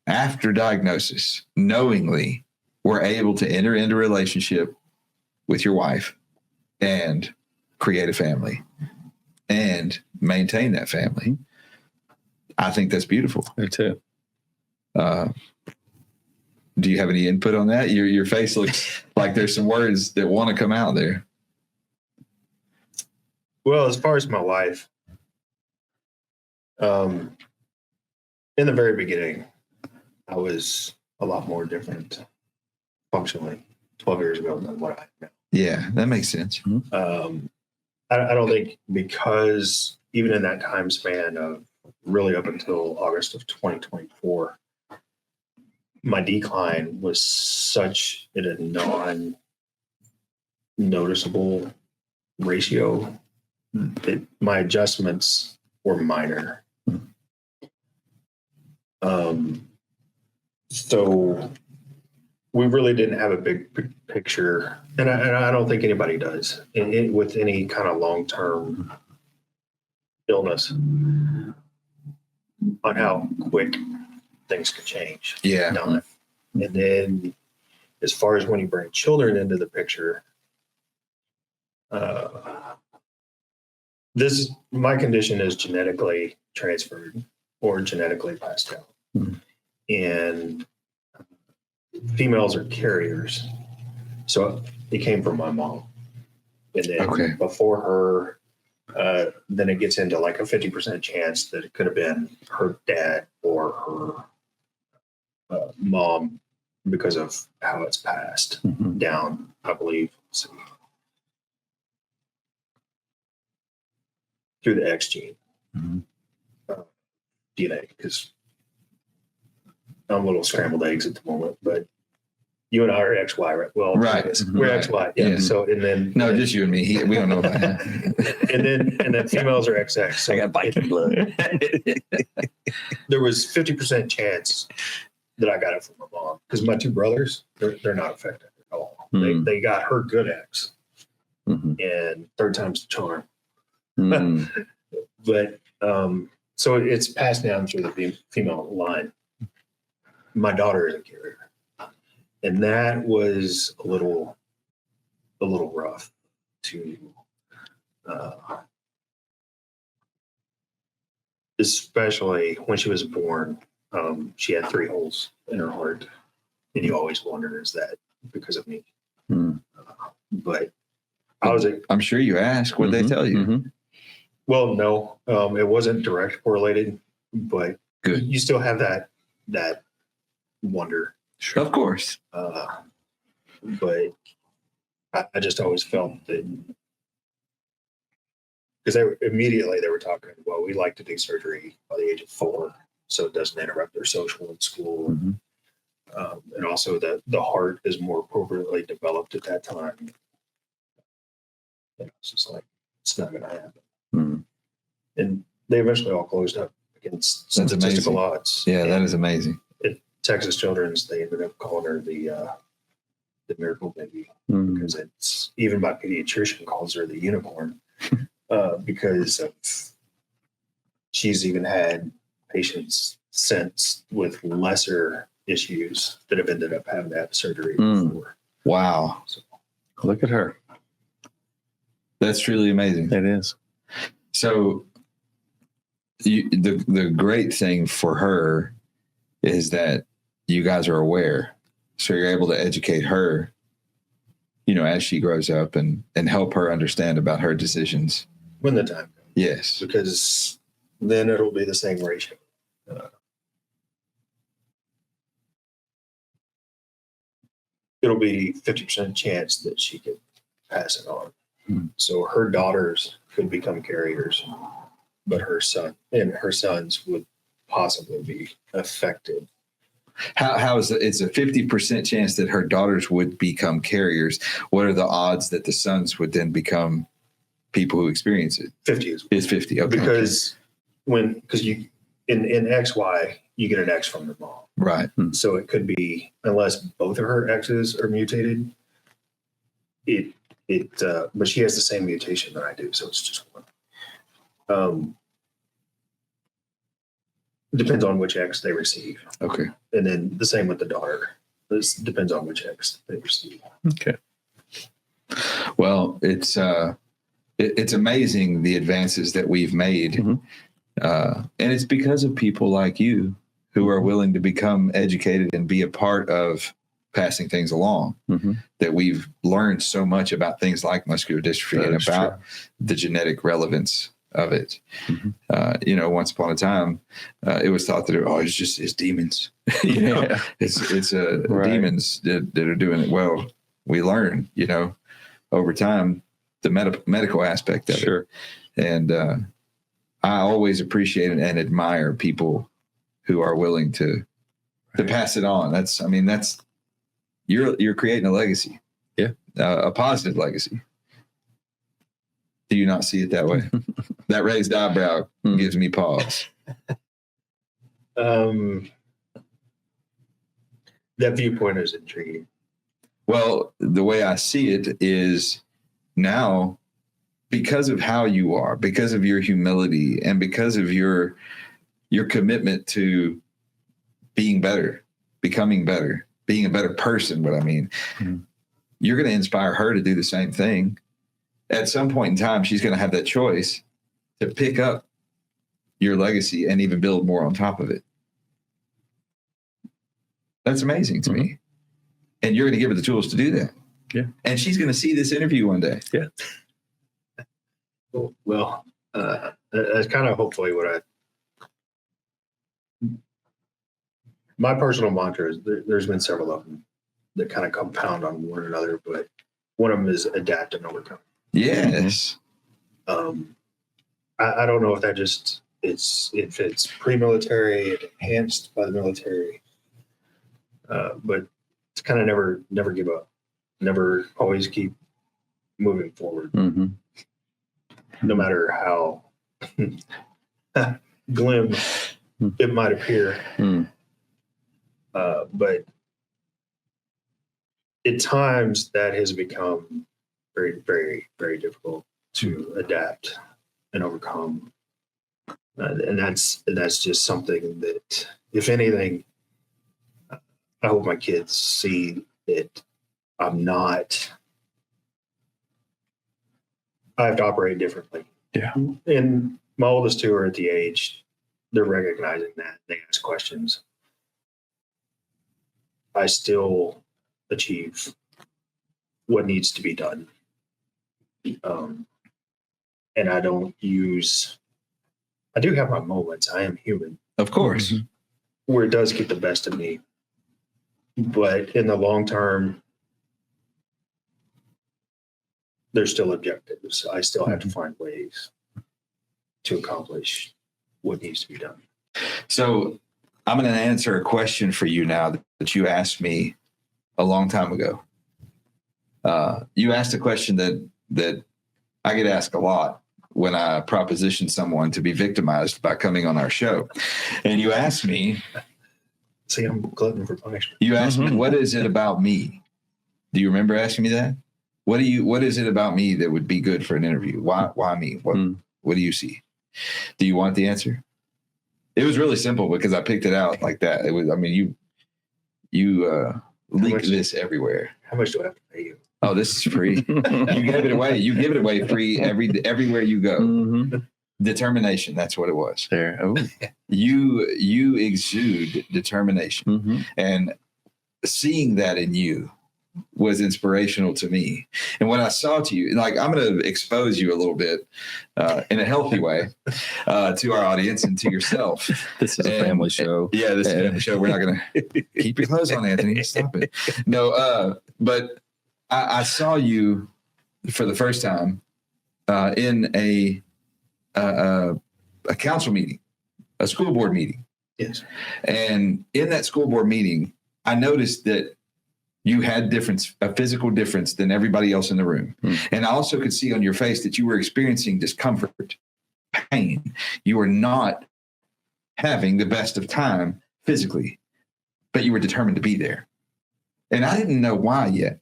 after diagnosis, knowingly were able to enter into a relationship with your wife and create a family and maintain that family. I think that's beautiful. Me too. Do you have any input on that? Your face looks like there's some words that want to come out there. Well, as far as my wife, in the very beginning, I was a lot more different functionally 12 years ago than what I am now. Yeah, that makes sense. I don't think, because even in that time span of really up until August of 2024, my decline was such at a non-noticeable ratio that my adjustments were minor. So we really didn't have a big picture, and I don't think anybody does with any kind of long-term illness, on how quick things could change. Yeah. And then as far as when you bring children into the picture, my condition is genetically transferred or genetically passed down. And females are carriers. So it came from my mom. And then before her, then it gets into like a 50% chance that it could have been her dad or her mom because of how it's passed down, I believe. So, through the X gene DNA, because I'm a little scrambled eggs at the moment, but You and I are XY, right? Well, Right. we're Right. XY. Yeah. Yeah. So, and then. No, just you and me. We don't know about that. and then females are XX. So I got Viking blood. there was 50% chance that I got it from my mom because my two brothers, they're not affected at all. Mm. They got her good X, Mhm. and third time's the charm. Mm. But so it's passed down through the female line. My daughter is a carrier, and that was a little rough to, especially when she was born. She had 3 holes in her heart, and you always wonder, is that because of me? Mm. But I was I'm sure you asked. What'd they tell you? Mhm. well, no, it wasn't direct correlated, but Good. you still have that wonder. Of course. But I just always felt that because they were talking, well, we like to do surgery by the age of 4, so it doesn't interrupt their social in school. Mhm. And also that the heart is more appropriately developed at that time. And it's just like, it's not going to happen. Mm. And they eventually all closed up against That's statistical amazing. odds. Yeah, that And is amazing. at Texas Children's, they ended up calling her the miracle baby Mm. because it's, even my pediatrician calls her the unicorn because of, she's even had patients since with lesser issues that have ended up having to have surgery Mm. before. Wow. So, Look at her. That's truly amazing. It is. So the great thing for her is that you guys are aware. So you're able to educate her, as she grows up and help her understand about her decisions. when the time comes, Yes. because then it'll be the same ratio. It'll be 50% chance that she could pass it on. Hmm. So her daughters could become carriers, but her sons would possibly be affected. How is it? It's a 50% chance that her daughters would become carriers. What are the odds that the sons would then become people who experience it? 50 is It's 50. Okay. because you in XY you get an X from the mom. Right. So it could be, unless both of her X's are mutated, but she has the same mutation that I do, so it's just one. Depends on which X they receive. Okay. And then the same with the daughter. This depends on which X they receive. Okay. Well, it's amazing the advances that we've made. Mhm. And it's because of people like you who are willing to become educated and be a part of passing things along, Mhm. that we've learned so much about things like muscular dystrophy That and is about true. the genetic relevance of it. Mhm. Once upon a time, it was thought that it's demons. Yeah. It's Right. demons that are doing it. Well, we learn, over time, the medical aspect of Sure. it. And I always appreciate and admire people who are willing to pass it on. That's you're creating a legacy. Yeah. A positive legacy. Do you not see it that way? That raised eyebrow gives me pause. That viewpoint is intriguing. Well, the way I see it is now, because of how you are, because of your humility, and because of your commitment to being better, becoming better, being a better person, you're going to inspire her to do the same thing. At some point in time, she's going to have that choice to pick up your legacy and even build more on top of it. That's amazing to me. And you're going to give her the tools to do that. Yeah. And she's going to see this interview one day. Yeah. Well, that's kind of hopefully what my personal mantra is. There's been several of them that kind of compound on one another, but one of them is adapt and overcome. Yes. I don't know if that just if it's pre-military, enhanced by the military, but to kind of never give up, never always keep moving forward, Mm-hmm. no matter how glim it might appear. Mm. But at times that has become very, very, very difficult to adapt and overcome. And that's just something that, if anything, I hope my kids see that I'm not, I have to operate differently. Yeah. And my oldest two are at the age, they're recognizing that. They ask questions. I still achieve what needs to be done. And I don't use, I do have my moments. I am human, Of course. where it does get the best of me. But in the long term, there's still objectives. I still have to find ways to accomplish what needs to be done. So I'm going to answer a question for you now that you asked me a long time ago. You asked a question that I get asked a lot when I proposition someone to be victimized by coming on our show. And you asked me, See, I'm glutton for punishment. you asked me, what is it about me? Do you remember asking me that? What is it about me that would be good for an interview? Why me? What do you see? Do you want the answer? It was really simple because I picked it out like that. It was, I mean, you leak this everywhere. How much do I have to pay you? Oh, this is free. You gave it away. You give it away free everywhere you go. Mm-hmm. Determination. That's what it was. There. Oh. You exude determination, Mm-hmm. and seeing that in you was inspirational to me. And when I saw to you, like, I'm going to expose you a little bit in a healthy way to our audience and to yourself. This is a family show. Yeah, this is a family show. We're not going to keep your clothes on, Anthony. Stop it. No, but I saw you for the first time in a council meeting, a school board meeting. Yes. And in that school board meeting, I noticed that you had a physical difference than everybody else in the room. And I also could see on your face that you were experiencing discomfort, pain. You were not having the best of time physically, but you were determined to be there. And I didn't know why yet,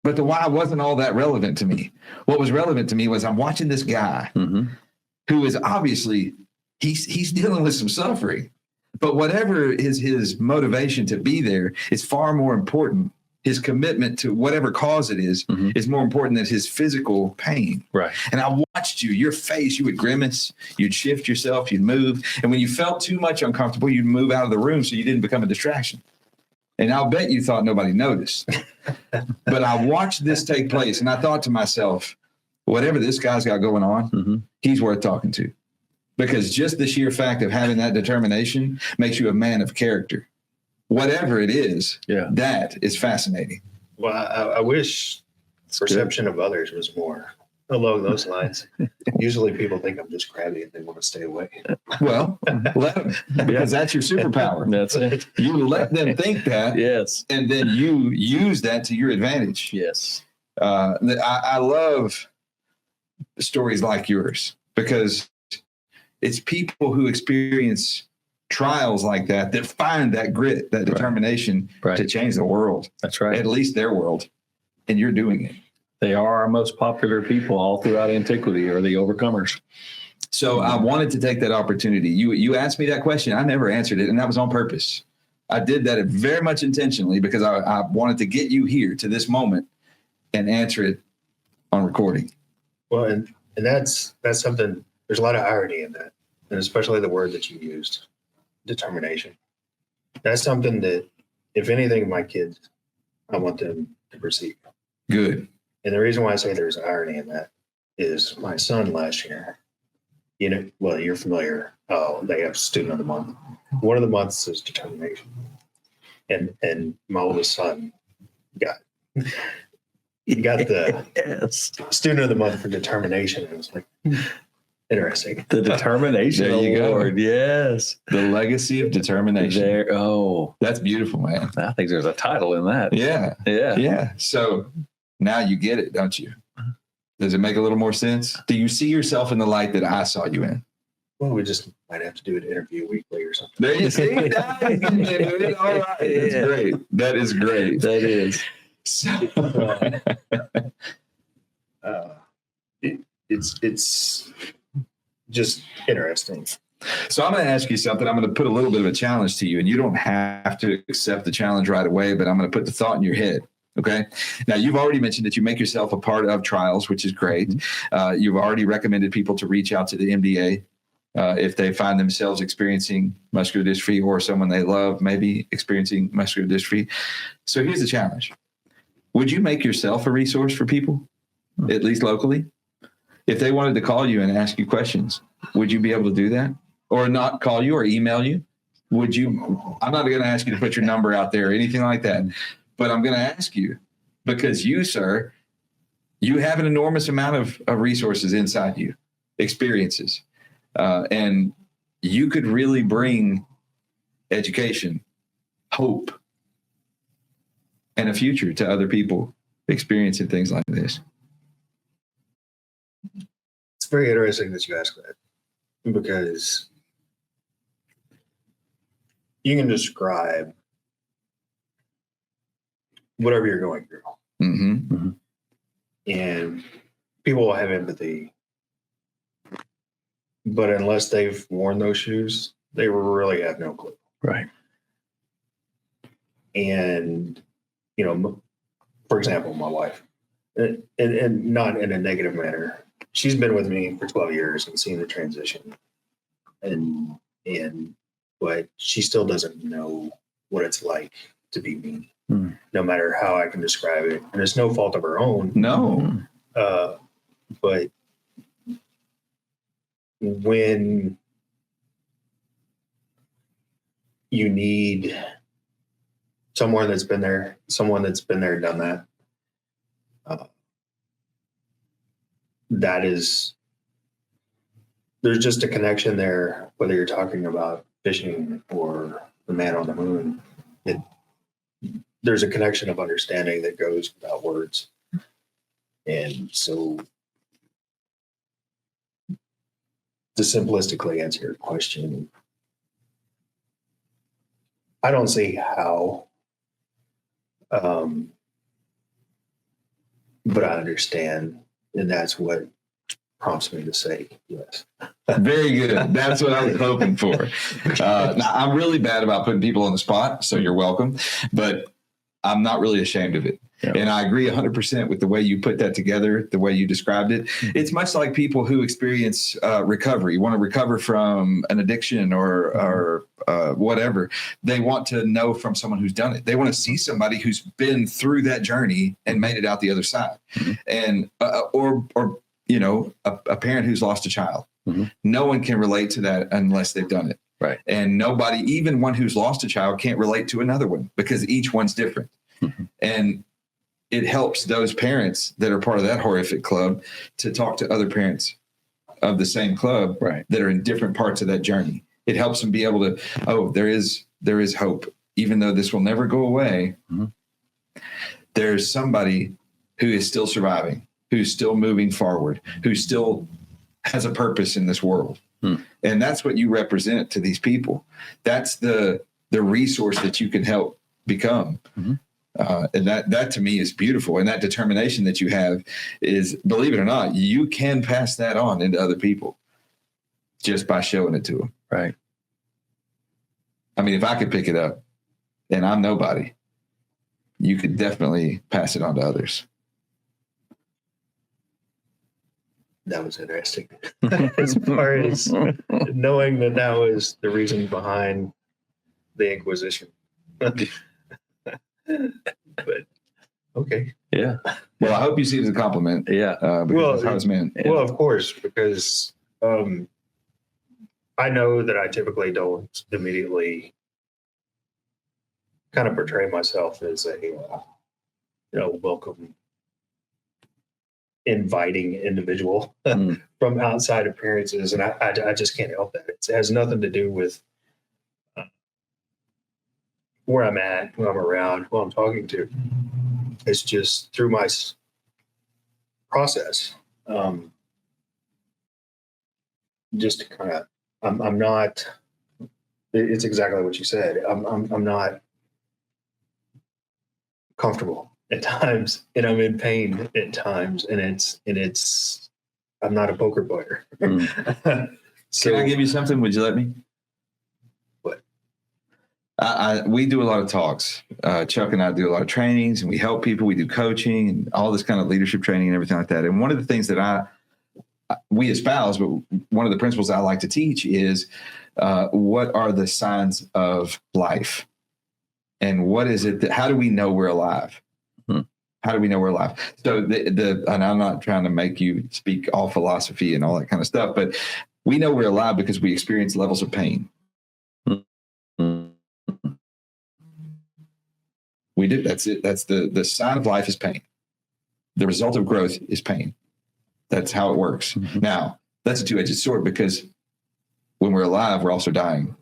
but the why wasn't all that relevant to me. What was relevant to me was I'm watching this guy who is obviously, he's dealing with some suffering, but whatever is his motivation to be there is far more important. His commitment to whatever cause it is more important than his physical pain. Right. And I watched you, your face, you would grimace, you'd shift yourself, you'd move. And when you felt too much uncomfortable, you'd move out of the room so you didn't become a distraction. And I'll bet you thought nobody noticed. But I watched this take place and I thought to myself, whatever this guy's got going on, he's worth talking to. Because just the sheer fact of having that determination makes you a man of character. Whatever it is, that is fascinating. Well, I wish perception of others was more along those lines. Usually people think I'm just crabby and they want to stay away. Well, let them, because that's your superpower. That's it. You let them think that, Yes. and then you use that to your advantage. Yes. I love stories like yours because it's people who experience trials like that find that grit, that determination to change the world. That's right. At least their world. And you're doing it. They are our most popular people all throughout antiquity, are the overcomers. So I wanted to take that opportunity. You asked me that question. I never answered it. And that was on purpose. I did that very much intentionally because I wanted to get you here to this moment and answer it on recording. Well, and that's something, there's a lot of irony in that. And especially the word that you used, determination. That's something that, if anything, my kids, I want them to perceive. Good. And the reason why I say there's irony in that is my son last year, well, you're familiar. They have student of the month. One of the months is determination. And my oldest son got the student of the month for determination. And it was like, interesting. The Determination There you go. Award. Yes. The legacy of determination. There. Oh, That's beautiful, man. I think there's a title in that. Yeah. Yeah. Yeah. So now you get it, don't you? Does it make a little more sense? Do you see yourself in the light that I saw you in? Well, we just might have to do an interview weekly or something. There you see. All right. That's great. That is great. That is. So, It's just interesting. so I'm going to ask you something. I'm going to put a little bit of a challenge to you, and you don't have to accept the challenge right away, but I'm going to put the thought in your head. Okay. Now, you've already mentioned that you make yourself a part of trials, which is great. You've already recommended people to reach out to the MDA if they find themselves experiencing muscular dystrophy, or someone they love maybe experiencing muscular dystrophy. So here's the challenge. Would you make yourself a resource for people, at least locally? If they wanted to call you and ask you questions, would you be able to do that? Or not call you or email you? Would you? I'm not going to ask you to put your number out there or anything like that, but I'm going to ask you because you, sir, you have an enormous amount of resources inside you, experiences, and you could really bring education, hope, and a future to other people experiencing things like this. It's very interesting that you ask that, because you can describe whatever you're going through, Mm-hmm. and people will have empathy, but unless they've worn those shoes, they really have no clue. Right. And, you know, for example, my wife, and not in a negative manner, she's been with me for 12 years and seen the transition, but she still doesn't know what it's like to be me, no matter how I can describe it. And it's no fault of her own. No. But when you need someone that's been there, done that, there's just a connection there, whether you're talking about fishing or the man on the moon. There's a connection of understanding that goes without words. And so, to simplistically answer your question, I don't see how, but I understand, and that's what prompts me to say yes. Very good. That's what I was hoping for. Now, I'm really bad about putting people on the spot, so you're welcome. But I'm not really ashamed of it. Yeah. And I agree 100% with the way you put that together, the way you described it. It's much like people who experience recovery, want to recover from an addiction or whatever. They want to know from someone who's done it. They want to see somebody who's been through that journey and made it out the other side. And or you know, a parent who's lost a child. No one can relate to that unless they've done it. Right. And nobody, even one who's lost a child, can't relate to another one because each one's different. And it helps those parents that are part of that horrific club to talk to other parents of the same club that are in different parts of that journey. It helps them be able to, oh, there is hope. Even though this will never go away, there's somebody who is still surviving, who's still moving forward, who still has a purpose in this world. And that's what you represent to these people. That's the resource that you can help become. And that to me is beautiful. And that determination that you have is, believe it or not, you can pass that on into other people just by showing it to them. Right. I mean, if I could pick it up and I'm nobody, you could definitely pass it on to others. That was interesting. As far as knowing that was the reason behind the Inquisition. But okay. Yeah. Well, I hope you see it as a compliment. Yeah. Because that's how it's meant. Well, of course, because I know that I typically don't immediately kind of portray myself as a welcome inviting individual from outside appearances. And I just can't help that. It has nothing to do with where I'm at, who I'm around, who I'm talking to. It's just through my process. Just to kind of, I'm not, it's exactly what you said. I'm not comfortable at times, and I'm in pain at times, and it's I'm not a poker player. So, can I give you something? Would you let me? What? We do a lot of talks. Chuck and I do a lot of trainings, and we help people. We do coaching and all this kind of leadership training and everything like that. And one of the things that we espouse, but one of the principles I like to teach is what are the signs of life, and what is it that? How do we know we're alive? How do we know we're alive? So and I'm not trying to make you speak all philosophy and all that kind of stuff, but we know we're alive because we experience levels of pain. We do. That's it. That's the sign of life is pain. The result of growth is pain. That's how it works. Mm-hmm. Now, that's a two-edged sword because when we're alive, we're also dying.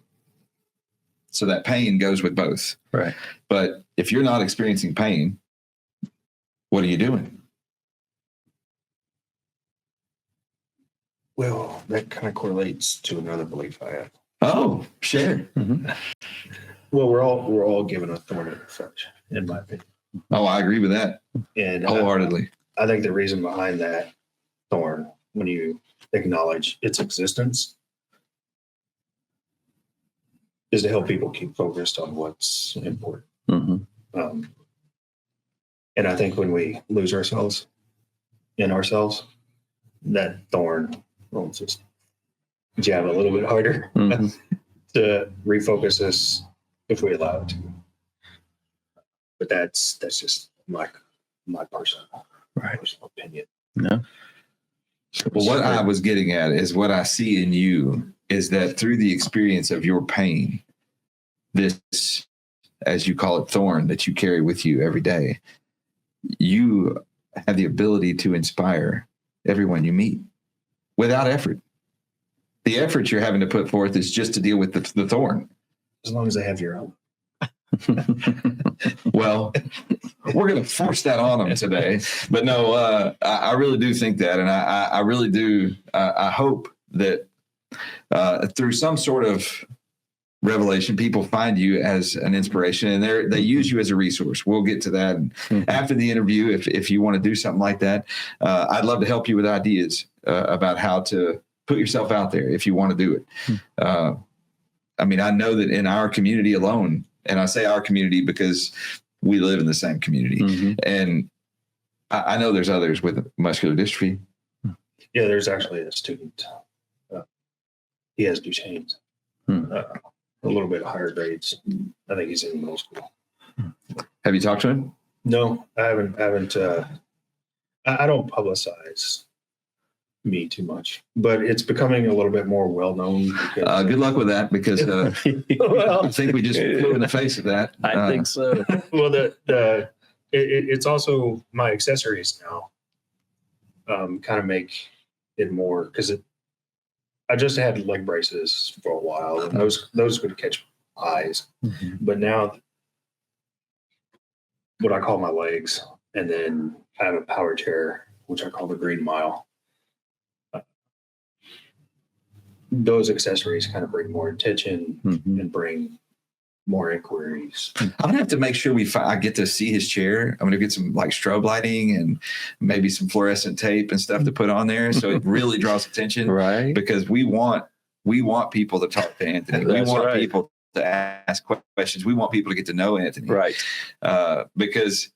So that pain goes with both. Right. But if you're not experiencing pain, what are you doing? Well, that kind of correlates to another belief I have. Oh, share. Mm-hmm. Well, we're all given a thorn in the flesh, in my opinion. Oh, I agree with that. And wholeheartedly. I think the reason behind that thorn, when you acknowledge its existence, is to help people keep focused on what's important. Mm-hmm. And I think when we lose ourselves in ourselves, that thorn will just jab a little bit harder to refocus us if we allow it to. But that's just my personal opinion. No. Well, what I was getting at is what I see in you is that through the experience of your pain, this, as you call it, thorn that you carry with you every day, you have the ability to inspire everyone you meet without effort. The effort you're having to put forth is just to deal with the thorn. As long as they have your own. Well, we're going to force that on them today. But no, I really do think that. And I really do. I hope that through some sort of revelation, people find you as an inspiration, and they use you as a resource. We'll get to that after the interview. If you want to do something like that, I'd love to help you with ideas about how to put yourself out there if you want to do it. I mean, I know that in our community alone, and I say our community because we live in the same community, and I know there's others with muscular dystrophy. Yeah, there's actually a student. He has Duchenne's. A little bit higher grades. I think he's in middle school. Have you talked to him? No, I haven't. I don't publicize me too much, but it's becoming a little bit more well known. Good luck with that, because well, I think we just flew in the face of that. I think so. Well, it's also my accessories now. Kind of make it more, because I just had leg braces for a while, and those would catch eyes. But now, what I call my legs, and then I have a power chair, which I call the Green Mile. Those accessories kind of bring more attention and bring more inquiries. I'm gonna have to make sure I get to see his chair. I'm gonna get some like strobe lighting and maybe some fluorescent tape and stuff to put on there, so it really draws attention. Right. Because we want people to talk to Anthony. We want people to ask questions. We want people to get to know Anthony. Right. Because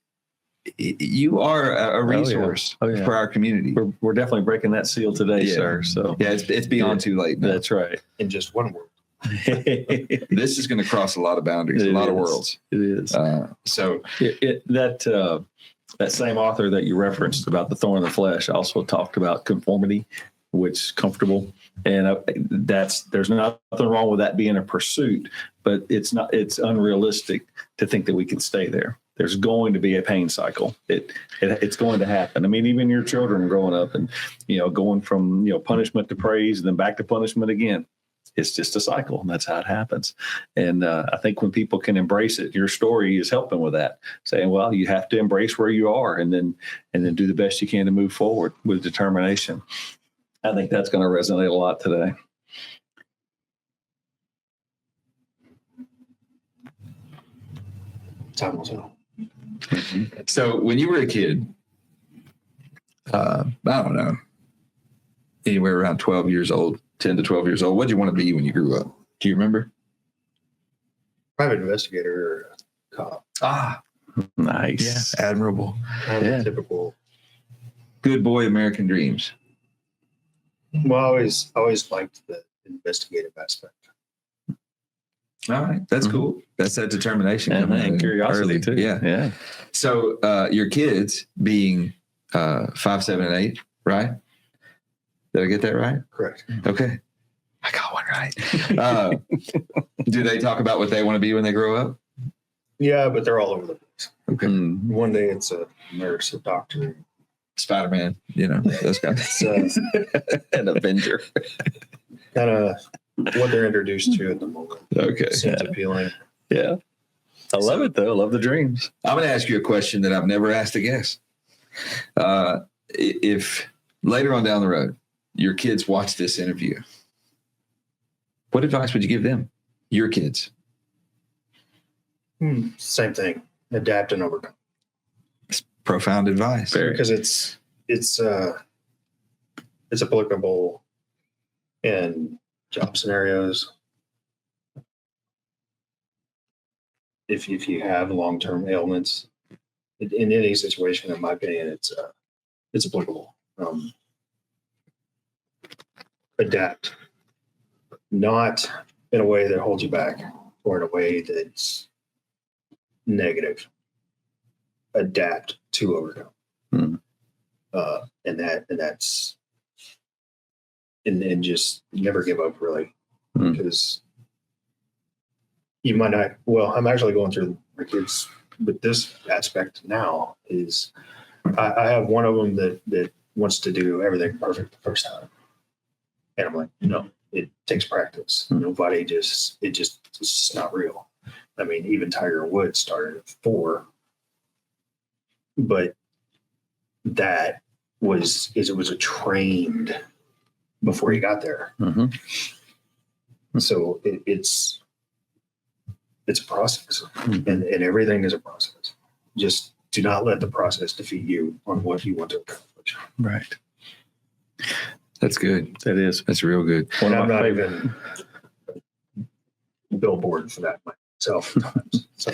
you are a resource for our community. We're definitely breaking that seal today, sir. So it's beyond too late now. That's right. In just one word. This is going to cross a lot of boundaries, a lot of worlds. It is. So that same author that you referenced about the thorn in the flesh also talked about conformity, which is comfortable, and there's nothing wrong with that being a pursuit, but it's unrealistic to think that we can stay there. there's going to be a pain cycle. It's going to happen. I mean, even your children growing up and, going from, punishment to praise and then back to punishment again. It's just a cycle, and that's how it happens. And I think when people can embrace it, your story is helping with that, saying, well, you have to embrace where you are and then do the best you can to move forward with determination. I think that's going to resonate a lot today. Time will tell. So when you were a kid, I don't know, anywhere around 12 years old, 10 to 12 years old, what did you want to be when you grew up? Do you remember? Private investigator or a cop. Ah, nice. yeah, admirable. Kind of typical. Good boy, American dreams. Well, I always liked the investigative aspect. All right, that's cool. That's that determination And curiosity early. too. Yeah. So your kids being 5, 7, and 8, right? Did I get that right? Correct. Okay. I got one right. Do they talk about what they want to be when they grow up? Yeah, but they're all over the place. Okay. One day it's a nurse, a doctor, Spider-Man, those guys. An Avenger. Kind of what they're introduced to at the moment. Okay. Seems appealing. Yeah. I love it, though. I love the dreams. I'm going to ask you a question that I've never asked a guest. If later on down the road, your kids watch this interview, what advice would you give them, your kids? Same thing. Adapt and overcome. It's profound advice. Because it's applicable in job scenarios. If you have long-term ailments, in any situation, in my opinion, it's applicable. Adapt, not in a way that holds you back or in a way that's negative. Adapt to overcome. And just never give up, really, because you might not. Well, I'm actually going through my kids with this aspect now. Is I have one of them that wants to do everything perfect the first time, and I'm like, no, it takes practice. Nobody it's just not real. I mean, even Tiger Woods started at 4, but it was a trained before he got there. So it's a process, and everything is a process. Just do not let the process defeat you on what you want to accomplish. Right. That's good. That is. That's real good. And I'm not even billboard for that myself sometimes. So.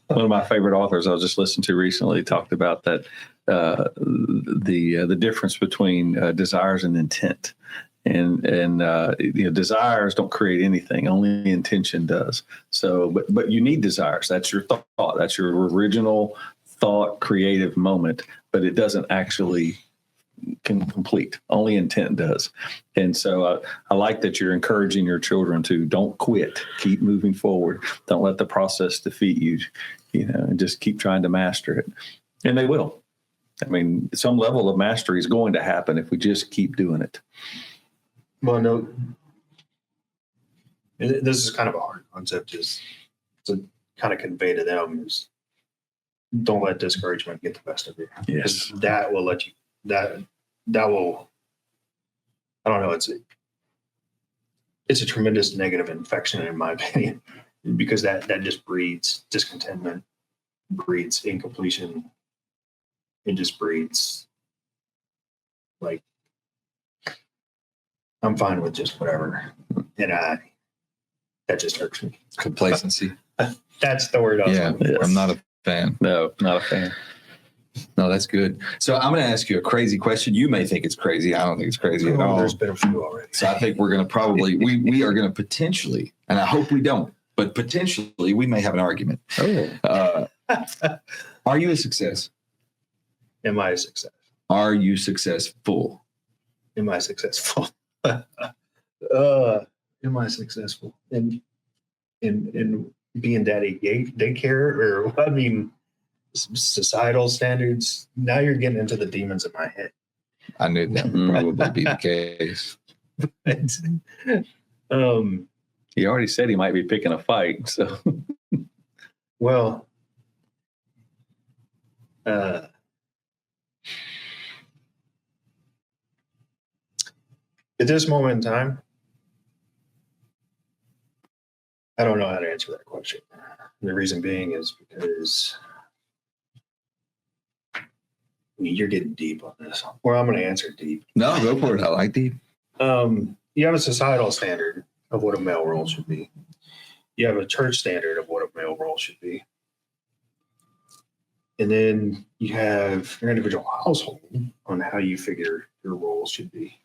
One of my favorite authors I was just listening to recently talked about that the difference between desires and intent. And desires don't create anything. Only intention does. So, but you need desires. That's your thought. That's your original thought, creative moment. But it doesn't actually can complete. Only intent does. And so I like that you're encouraging your children to don't quit. Keep moving forward. Don't let the process defeat you. And just keep trying to master it. And they will. I mean, some level of mastery is going to happen if we just keep doing it. Well, no, this is kind of a hard concept is to kind of convey to them is don't let discouragement get the best of you. Yes. That will let you, that will, I don't know. It's a tremendous negative infection in my opinion, because that just breeds discontentment, breeds incompletion. It just breeds like, I'm fine with just whatever. And that just hurts me. Complacency. That's the word I was looking for. I'm not a fan. No, not a fan. No, that's good. So I'm going to ask you a crazy question. You may think it's crazy. I don't think it's crazy at all. There's been a few already. So I think we're going to probably, we are going to potentially, and I hope we don't, but potentially we may have an argument. Oh. Are you a success? Am I a success? Are you successful? Am I successful? Am I successful in being daddy daycare? Or I mean, societal standards. Now you're getting into the demons in my head. I knew that would probably be the case. He already said he might be picking a fight. So, well, at this moment in time, I don't know how to answer that question. The reason being is because you're getting deep on this, or I'm going to answer deep. No, go for it. I like deep. You have a societal standard of what a male role should be. You have a church standard of what a male role should be. And then you have your individual household on how you figure your role should be.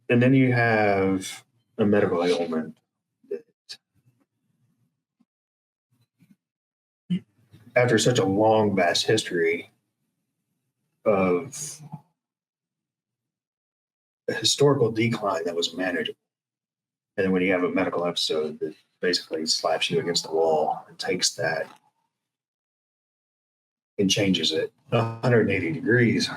And then you have a medical ailment that, after such a long, vast history of a historical decline that was manageable, and then when you have a medical episode that basically slaps you against the wall and takes that and changes it 180 degrees.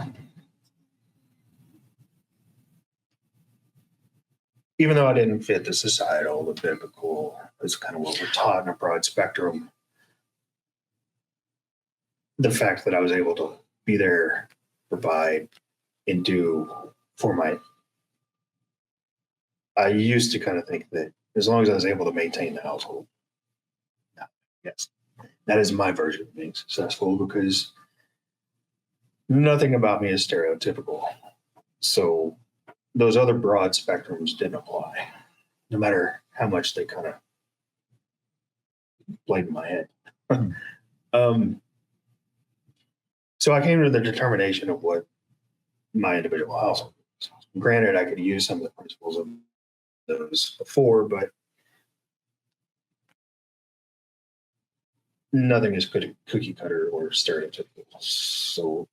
Even though I didn't fit the societal, the biblical, it's kind of what we're taught in a broad spectrum. The fact that I was able to be there, provide, and do for I used to kind of think that as long as I was able to maintain the household, yes, that is my version of being successful, because nothing about me is stereotypical. So those other broad spectrums didn't apply, no matter how much they kind of played in my head. So I came to the determination of what my individual household was. Granted, I could use some of the principles of those before, but nothing is cookie cutter or stereotypical. So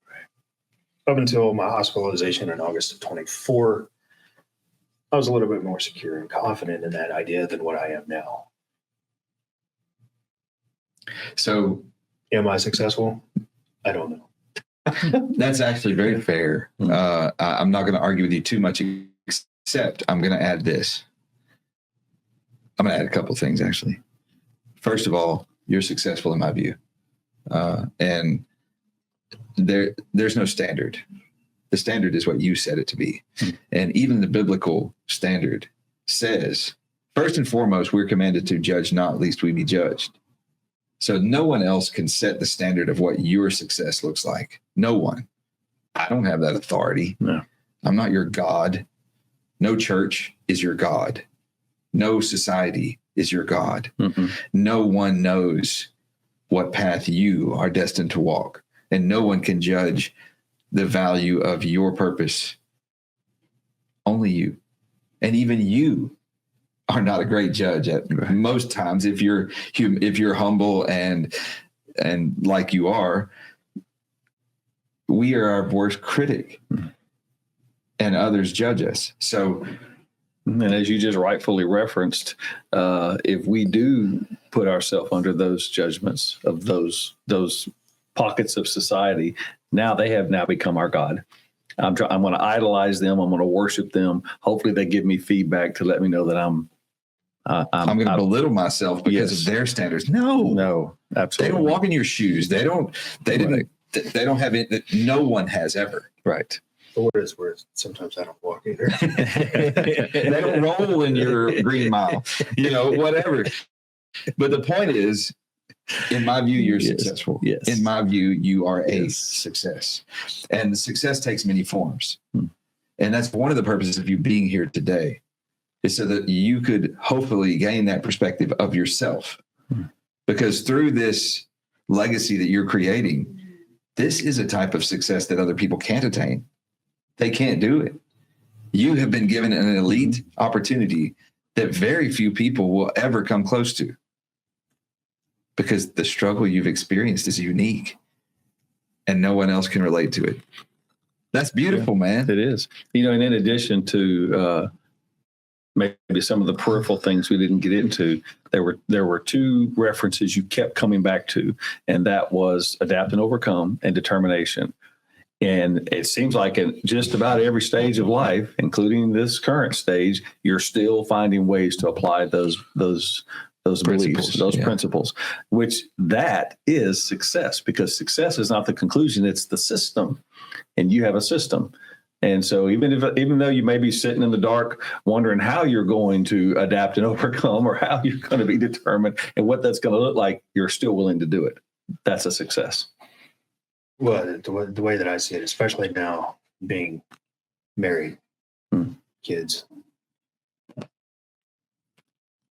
up until my hospitalization in August of 24, I was a little bit more secure and confident in that idea than what I am now. So, am I successful? I don't know. That's actually very fair. I'm not going to argue with you too much, except I'm going to add this. I'm going to add a couple things, actually. First of all, you're successful in my view. And there's no standard. The standard is what you set it to be. And even the biblical standard says, first and foremost, we're commanded to judge not, lest we be judged. So no one else can set the standard of what your success looks like. No one. I don't have that authority. No. I'm not your God. No church is your God. No society is your God. Mm-hmm. No one knows what path you are destined to walk. And no one can judge the value of your purpose. Only you. And even you are not a great judge at most times. If you're humble and like you are, we are our worst critic, and others judge us. So, and as you just rightfully referenced, if we do put ourselves under those judgments of those pockets of society, now they have now become our God. I'm going to idolize them. I'm going to worship them. Hopefully, they give me feedback to let me know that I'm going to belittle myself because of their standards. No, absolutely. They don't walk in your shoes. They don't have it. No one has ever. Right. For what it's worth, sometimes I don't walk either. They don't roll in your green mile, whatever. But the point is, in my view, you're successful. Yes. In my view, you are a success. And the success takes many forms. And that's one of the purposes of you being here today, is so that you could hopefully gain that perspective of yourself. Because through this legacy that you're creating, this is a type of success that other people can't attain. They can't do it. You have been given an elite opportunity that very few people will ever come close to, because the struggle you've experienced is unique and no one else can relate to it. That's beautiful, man. It is. And in addition to maybe some of the peripheral things we didn't get into, there were two references you kept coming back to, and that was adapt and overcome and determination. And it seems like in just about every stage of life, including this current stage, you're still finding ways to apply those beliefs, those principles, which that is success, because success is not the conclusion, it's the system, and you have a system. And so even though you may be sitting in the dark wondering how you're going to adapt and overcome, or how you're going to be determined and what that's going to look like, you're still willing to do it. That's a success. Well, the way that I see it, especially now being married, kids,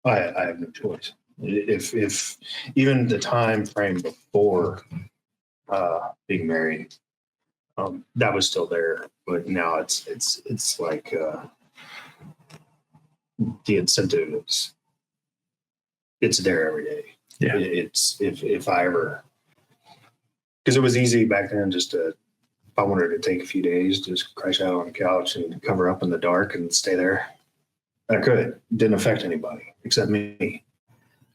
I have no choice. If even the time frame before being married, that was still there, but now it's like the incentive it's there every day. Yeah, it's if I ever, because it was easy back then just to, if I wanted to take a few days, just crash out on the couch and cover up in the dark and stay there. I could. It didn't affect anybody except me.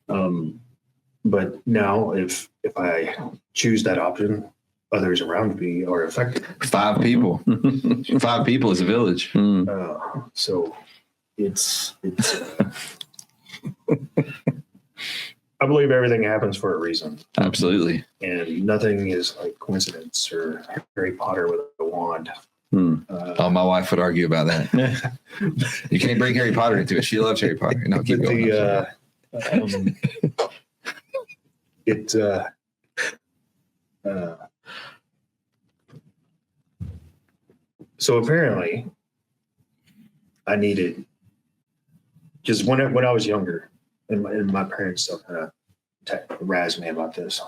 But now if I choose that option, others around me are affected. 5 people. 5 people is a village. So it's I believe everything happens for a reason. Absolutely. And nothing is like coincidence or Harry Potter with a wand. My wife would argue about that. You can't bring Harry Potter into it. She loves Harry Potter. No, keep going. So apparently I needed, because when I was younger, and my parents still kind of razzed me about this,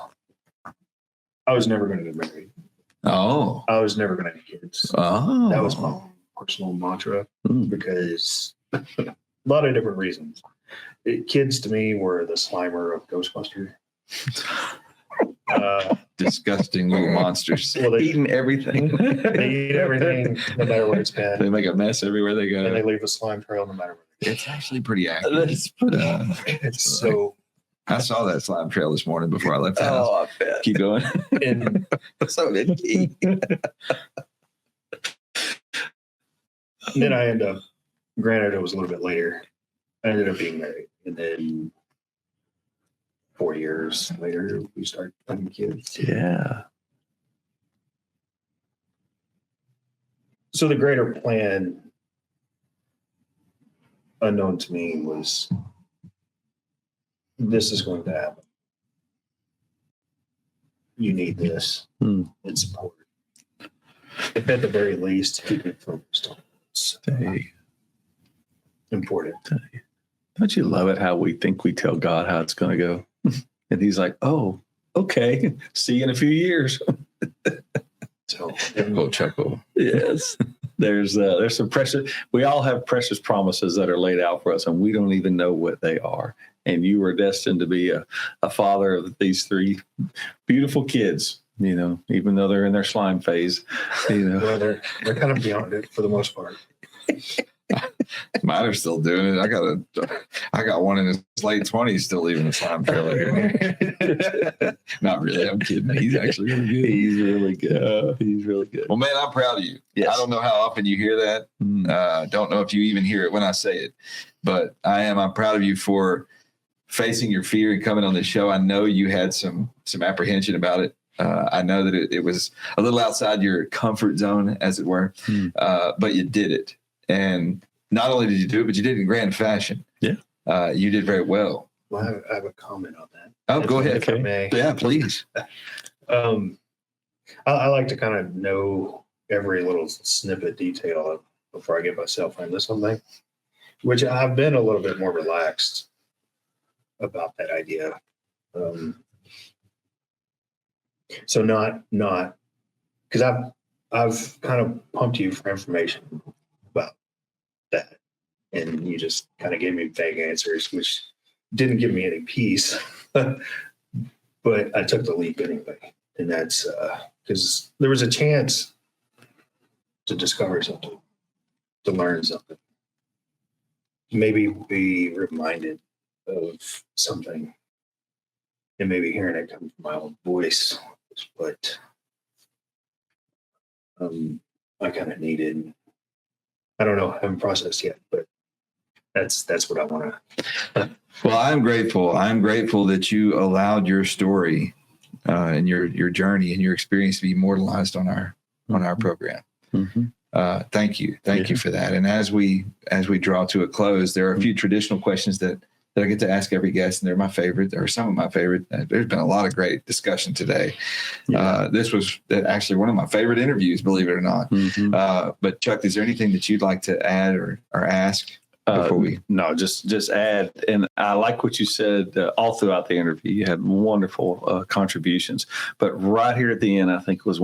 I was never going to get married. Oh. I was never going to have kids. Oh. That was my personal mantra, because a lot of different reasons. Kids to me were the Slimer of Ghostbusters. Disgusting little monsters. Well, eating everything. They eat everything, no matter where it's been. They make a mess everywhere they go. And they leave a slime trail, no matter where they go. It's actually pretty accurate. It's so. I saw that slime trail this morning before I left the house. I bet. Keep going. And So did he. then I ended up, granted it was a little bit later, I ended up being married. And then 4 years later, we started having kids. Yeah. So the greater plan, unknown to me, was this is going to happen. You need this and support. If at the very least, keep it focused on it's important. Don't you love it how we think we tell God how it's going to go? And he's like, oh, okay. See you in a few years. So, Chuckle, chuckle. Yes. There's some precious, we all have precious promises that are laid out for us, and we don't even know what they are. And you were destined to be a father of these 3 beautiful kids, you know, even though they're in their slime phase, you know. well, they're kind of beyond it for the most part. Mine are still doing it. I got one in his late 20s still leaving a slime trail here. Not really. I'm kidding. He's actually really good. He's really good. He's really good. Well, man, I'm proud of you. Yes. I don't know how often you hear that. Don't know if you even hear it when I say it, but I'm proud of you for facing your fear and coming on this show. I know you had some apprehension about it. I know that it was a little outside your comfort zone, as it were, but you did it. And not only did you do it, but you did it in grand fashion. Yeah. You did very well. Well, I have a comment on that. Oh, go ahead. If I may. Yeah, please. I like to kind of know every little snippet detail before I get myself into something, which I've been a little bit more relaxed about that idea. So not because I've kind of pumped you for information about that, and you just kind of gave me vague answers, which didn't give me any peace. But I took the leap anyway, and that's because there was a chance to discover something, to learn something. maybe be reminded of something, and maybe hearing it come from my own voice is what I kind of needed. I don't know, I haven't processed yet, but that's what I want to. Well, I'm grateful. I'm grateful that you allowed your story and your journey and your experience to be immortalized on our program. Mm-hmm. Thank you for that. And as we draw to a close, there are a few traditional questions that I get to ask every guest, and they're my favorite. They're some of my favorite. There's been a lot of great discussion today. Yeah. This was actually one of my favorite interviews, believe it or not. Mm-hmm. But Chuck, is there anything that you'd like to add or ask before we? No, just add. And I like what you said all throughout the interview. You had wonderful contributions, but right here at the end, I think was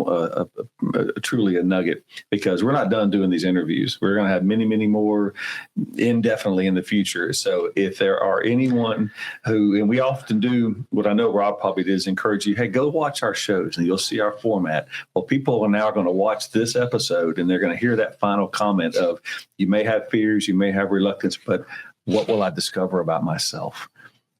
truly a nugget, because we're not done doing these interviews. We're going to have many, many more indefinitely in the future. So if there are anyone who, and we often do what I know Rob probably did, is encourage you, hey, go watch our shows and you'll see our format. Well, people are now going to watch this episode and they're going to hear that final comment of, you may have fears, you may have reluctance, but what will I discover about myself?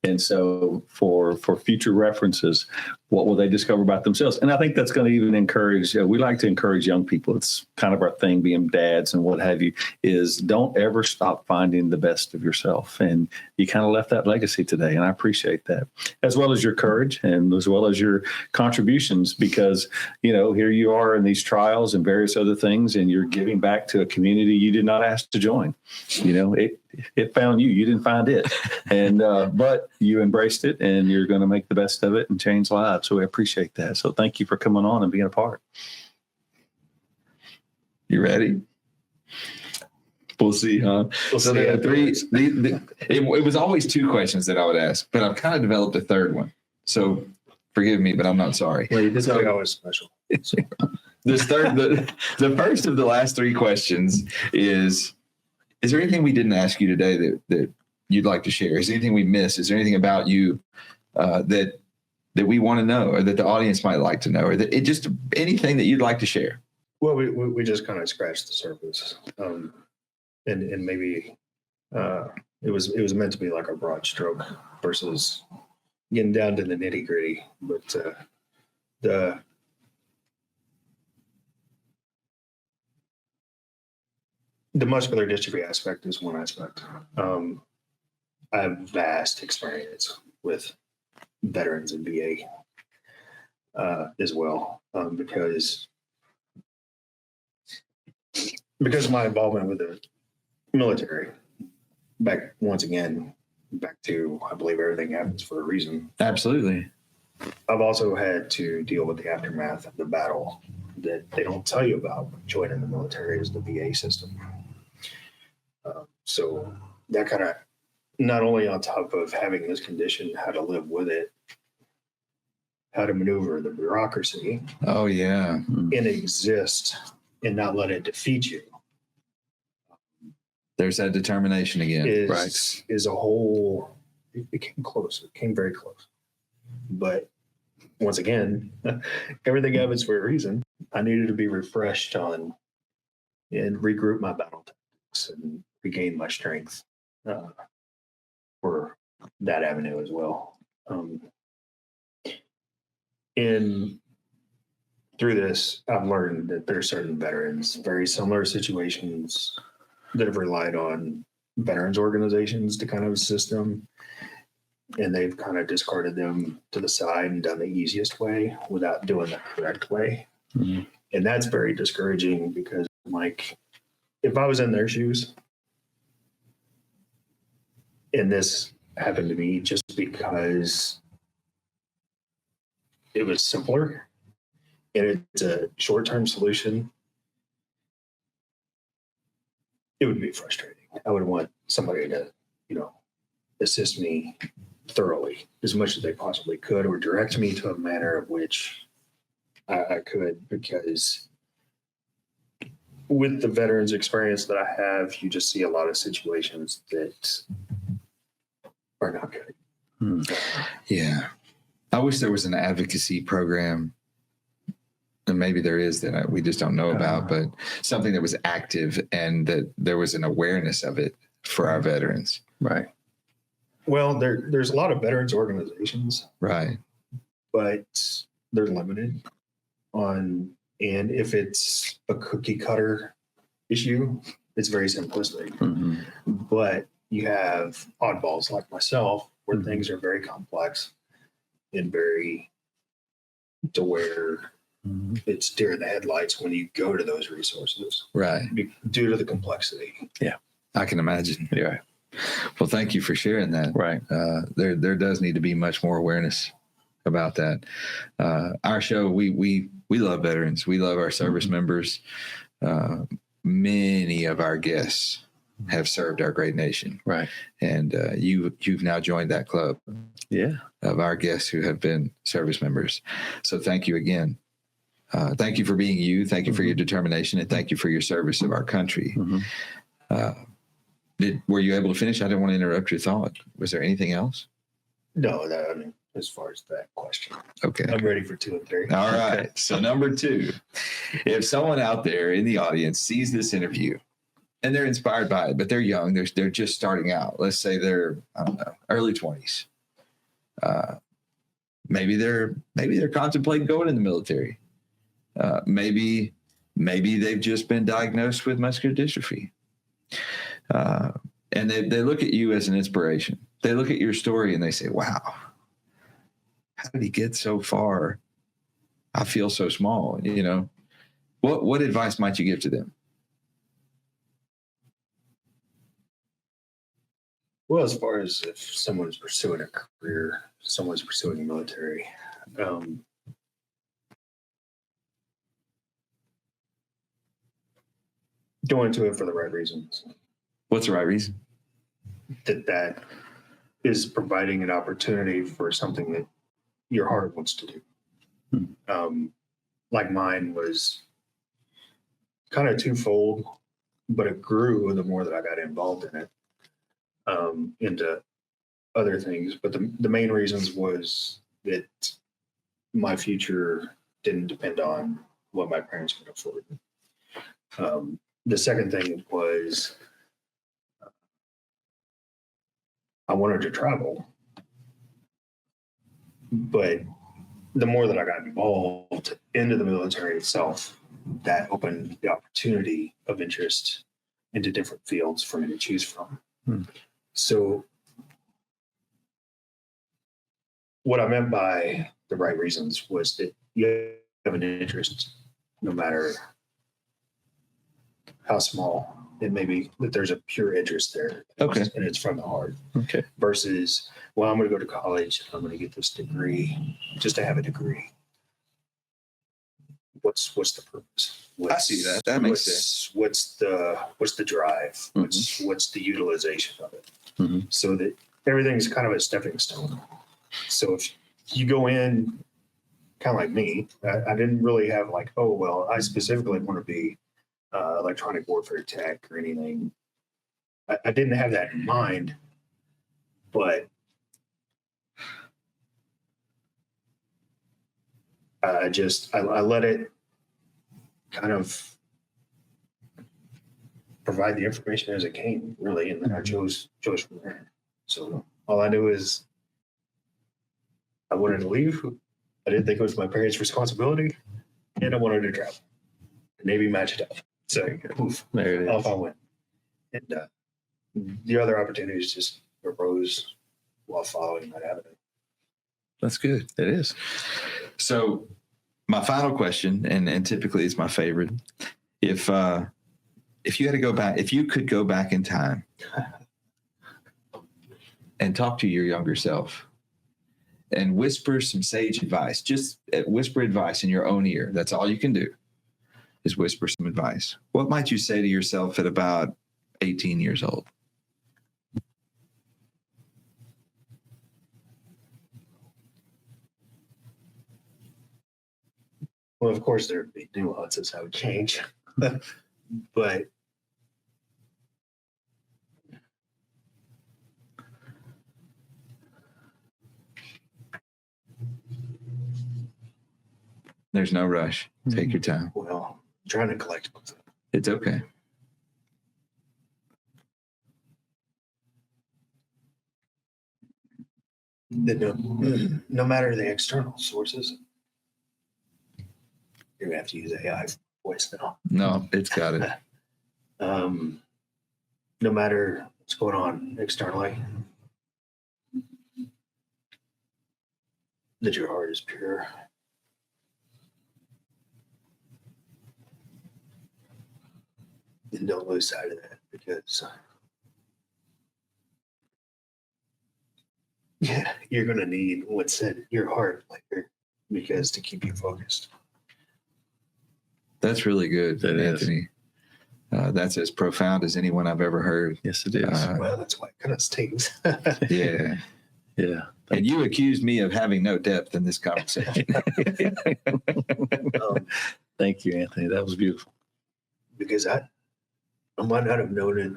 And so for future references, what will they discover about themselves? And I think that's going to even encourage, we like to encourage young people. It's kind of our thing, being dads and what have you, is don't ever stop finding the best of yourself. And you kind of left that legacy today. And I appreciate that, as well as your courage and as well as your contributions, because, here you are in these trials and various other things, and you're giving back to a community you did not ask to join. It found you. You didn't find it. And but you embraced it, and you're going to make the best of it and change lives. So we appreciate that. So thank you for coming on and being a part. You ready? We'll see, huh? So there are three. It was always two questions that I would ask, but I've kind of developed a third one. So forgive me, but I'm not sorry. Well, you did something always special. So. This third, the first of the last three questions is there anything we didn't ask you today that you'd like to share? Is there anything we missed? Is there anything about you that we want to know, or that the audience might like to know, or that just anything that you'd like to share? Well, we just kind of scratched the surface, and maybe it was meant to be like a broad stroke versus getting down to the nitty gritty. But the muscular dystrophy aspect is one aspect. I have vast experience with veterans and VA as well, because of my involvement with the military. Back to, I believe everything happens for a reason. Absolutely. I've also had to deal with the aftermath of the battle that they don't tell you about when joining the military, is the VA system. So that kind of, not only on top of having this condition, how to live with it, how to maneuver the bureaucracy. Oh, yeah. And exist and not let it defeat you. There's that determination again. Is a whole, it came close. It came very close. But once again, everything happens for a reason. I needed to be refreshed on and regroup my battle tactics and regain my strength for that avenue as well. And through this, I've learned that there are certain veterans, very similar situations, that have relied on veterans organizations to kind of assist them. And they've kind of discarded them to the side and done the easiest way without doing the correct way. Mm-hmm. And that's very discouraging, because, like, if I was in their shoes, and this happened to me just because it was simpler and it's a short-term solution, it would be frustrating. I would want somebody to, assist me thoroughly as much as they possibly could, or direct me to a manner of which I could, because with the veterans experience that I have, you just see a lot of situations that are not good. Yeah. I wish there was an advocacy program, and maybe there is, that we just don't know about, but something that was active and that there was an awareness of it. for our veterans. Right. Well, there's a lot of veterans organizations, Right. but they're limited on, and if it's a cookie cutter issue, it's very simplistic. Mhm. But you have oddballs like myself where Mhm. things are very complex and very to where Mhm. it's deer in the headlights when you go to those resources Right. due to the complexity. I can imagine. Yeah. Well, thank you for sharing that. Right. There does need to be much more awareness about that. Our show, we love veterans. We love our service members. Many of our guests have served our great nation, Right. and you've now joined that club Yeah. of our guests who have been service members. So thank you again. Thank you for being you. Thank you for your determination, and thank you for your service of our country. Mhm. Were you able to finish? I didn't want to interrupt your thought. Was there anything else? No, I mean, as far as that question, Okay. I'm ready for 2 and 3. All right. So number 2, if someone out there in the audience sees this interview and they're inspired by it, but they're young, they're just starting out. Let's say they're, I don't know, early 20s. Maybe they're contemplating going in the military. Maybe they've just been diagnosed with muscular dystrophy. And they look at you as an inspiration. They look at your story and they say, wow, how did he get so far? I feel so small. What advice might you give to them? Well, as far as if someone's pursuing a career, someone's pursuing the military, go into it for the right reasons. What's the right reason? That is providing an opportunity for something that your heart wants to do. Like mine was kind of twofold, but it grew the more that I got involved in it, into other things. But the main reasons was that my future didn't depend on what my parents could afford. The second thing was I wanted to travel, but the more that I got involved into the military itself, that opened the opportunity of interest into different fields for me to choose from. So what I meant by the right reasons was that you have an interest, no matter how small it may be, that there's a pure interest there. Okay. And it's from the heart. Okay. Versus, well, I'm going to go to college. I'm going to get this degree just to have a degree. What's the purpose? I see that. That makes sense. What's the drive? What's the utilization of it? Mhm. So that everything's kind of a stepping stone. So if you go in kind of like me, I didn't really have like, oh, well, I specifically want to be electronic warfare tech or anything. I didn't have that in mind, but I let it kind of provide the information as it came, really, and then I chose from there. So all I knew is I wanted to leave. I didn't think it was my parents' responsibility, and I wanted to travel. The Navy matched up, so poof, There it off is. I went. And the other opportunities just arose while following that avenue. That's good. It is. So my final question, and typically it's my favorite, if you had to go back, if you could go back in time and talk to your younger self and whisper some sage advice, just whisper advice in your own ear. That's all you can do, is whisper some advice. What might you say to yourself at about 18 years old? Well, of course, there would be nuances I would change, but There's no rush. Take your time. well, I'm trying to collect. It's okay. no matter the external sources, you're gonna have to use AI voice now. No, it's got it. No matter what's going on externally, that your heart is pure. And don't lose sight of that, because you're going to need what's in your heart later, because to keep you focused. That's really good, That is. Anthony. That's as profound as anyone I've ever heard. Yes, it is. Well, that's why it kind of stings. Yeah. Yeah. And you accused me of having no depth in this conversation. Thank you, Anthony. That was beautiful. Because I might not have known it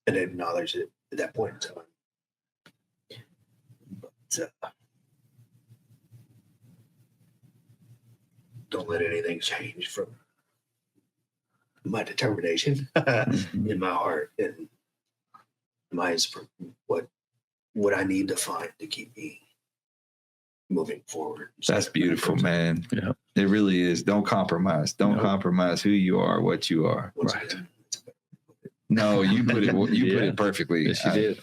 and acknowledged it at that point in time. But don't let anything change from my determination in my heart and minds for what I need to find to keep me moving forward. That's beautiful, man. Yeah. It really is. Don't compromise. Don't compromise who you are, what you are. Once Right. again, No, you put it. You put Yeah. it perfectly. Yes, you did.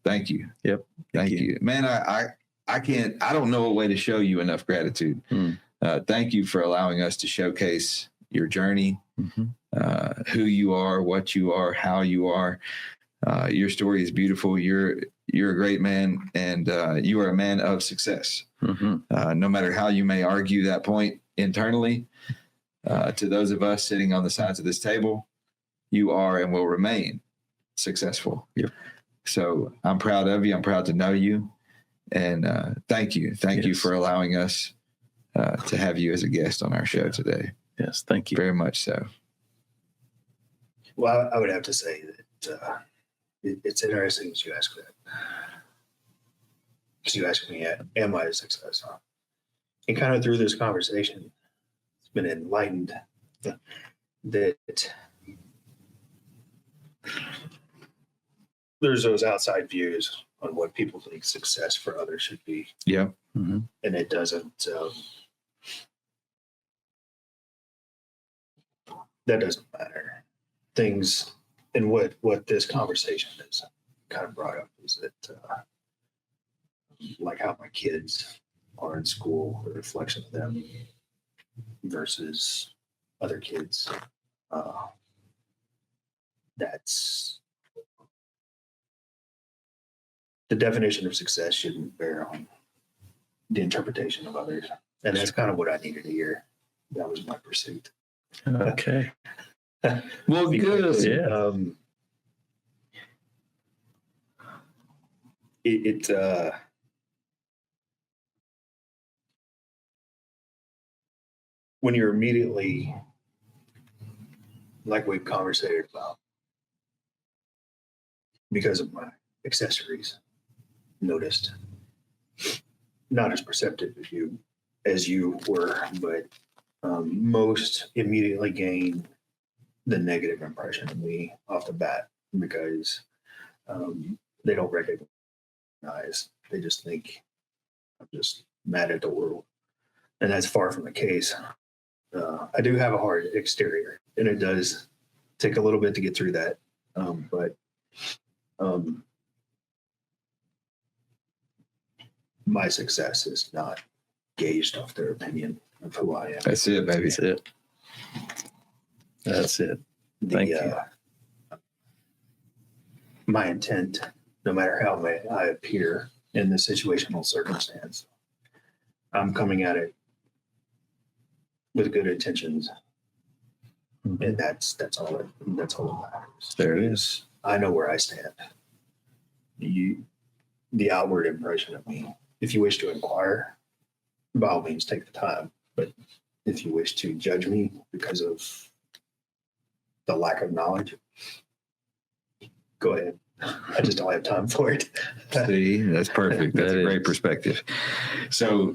Thank you. Yep. Thank you, man. I can't. I don't know a way to show you enough gratitude. Thank you for allowing us to showcase your journey, who you are, what you are, how you are. Your story is beautiful. You're a great man, and you are a man of success. No matter how you may argue that point internally, to those of us sitting on the sides of this table, you are and will remain successful. Yep. So I'm proud of you. I'm proud to know you, and thank you. Thank you for allowing us to have you as a guest on our show today. Yes, thank you. Very much so. well, I would have to say that it's interesting that you ask that. Because you asked me, am I a success? And kind of through this conversation, it's been enlightened that there's those outside views on what people think success for others should be. Yeah. And it doesn't, that doesn't matter. Things, and what this conversation is kind of brought up is that, like how my kids are in school, a reflection of them versus other kids. That's the definition of success shouldn't bear on the interpretation of others. And that's kind of what I needed to hear. That was my pursuit. Okay. Well, Because, good. Yeah. When you're immediately, like we've conversated about, because of my accessories, noticed, not as perceptive as you were, but most immediately gain the negative impression of me off the bat, because they don't recognize. They just think I'm just mad at the world, and that's far from the case. I do have a hard exterior, and it does take a little bit to get through that. But my success is not gauged off their opinion of who I am. That's it, baby. That's it. That's it. Thank you. My intent, no matter how I appear in the situational circumstance, I'm coming at it with good intentions, and that's all that matters. There it is. I know where I stand. The outward impression of me. If you wish to inquire, by all means, take the time. But if you wish to judge me because of the lack of knowledge, go ahead. I just don't have time for it. See, that's perfect. That's That a great is. perspective. So,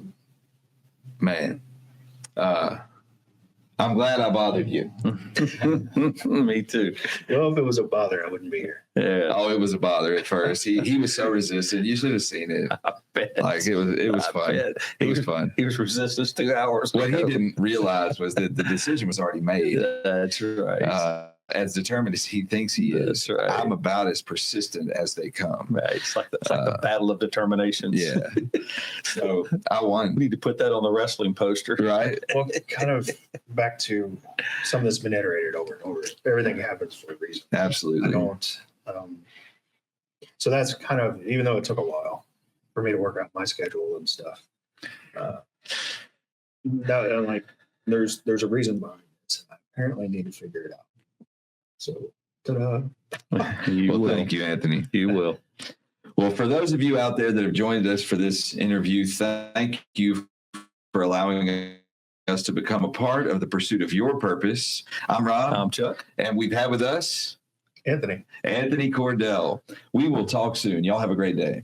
man, I'm glad I bothered you. Me too. Well, if it was a bother, I wouldn't be here. Yeah. Oh, it was a bother at first. He was so resistant. You should have seen it. I bet. Like it was I fun. bet. It was fun. He was resistant 2 hours. What he ago. didn't realize was that the decision was already made. That's right. As determined as he thinks he is, That's right. I'm about as persistent as they come. Right. It's like the battle of determinations. Yeah. So I We won. need to put that on the wrestling poster. Right. Well, kind of back to something that's been iterated over and over. Everything happens for a reason. I Absolutely. don't. So that's kind of, even though it took a while for me to work out my schedule and stuff. There's a reason behind it. I apparently need to figure it out. So, ta-da. You Well, will. thank you, Anthony. You will. Well, for those of you out there that have joined us for this interview, thank you for allowing us to become a part of the pursuit of your purpose. I'm Rob, I'm Chuck. and we've had with us Anthony. Anthony Cordel. We will talk soon. Y'all have a great day.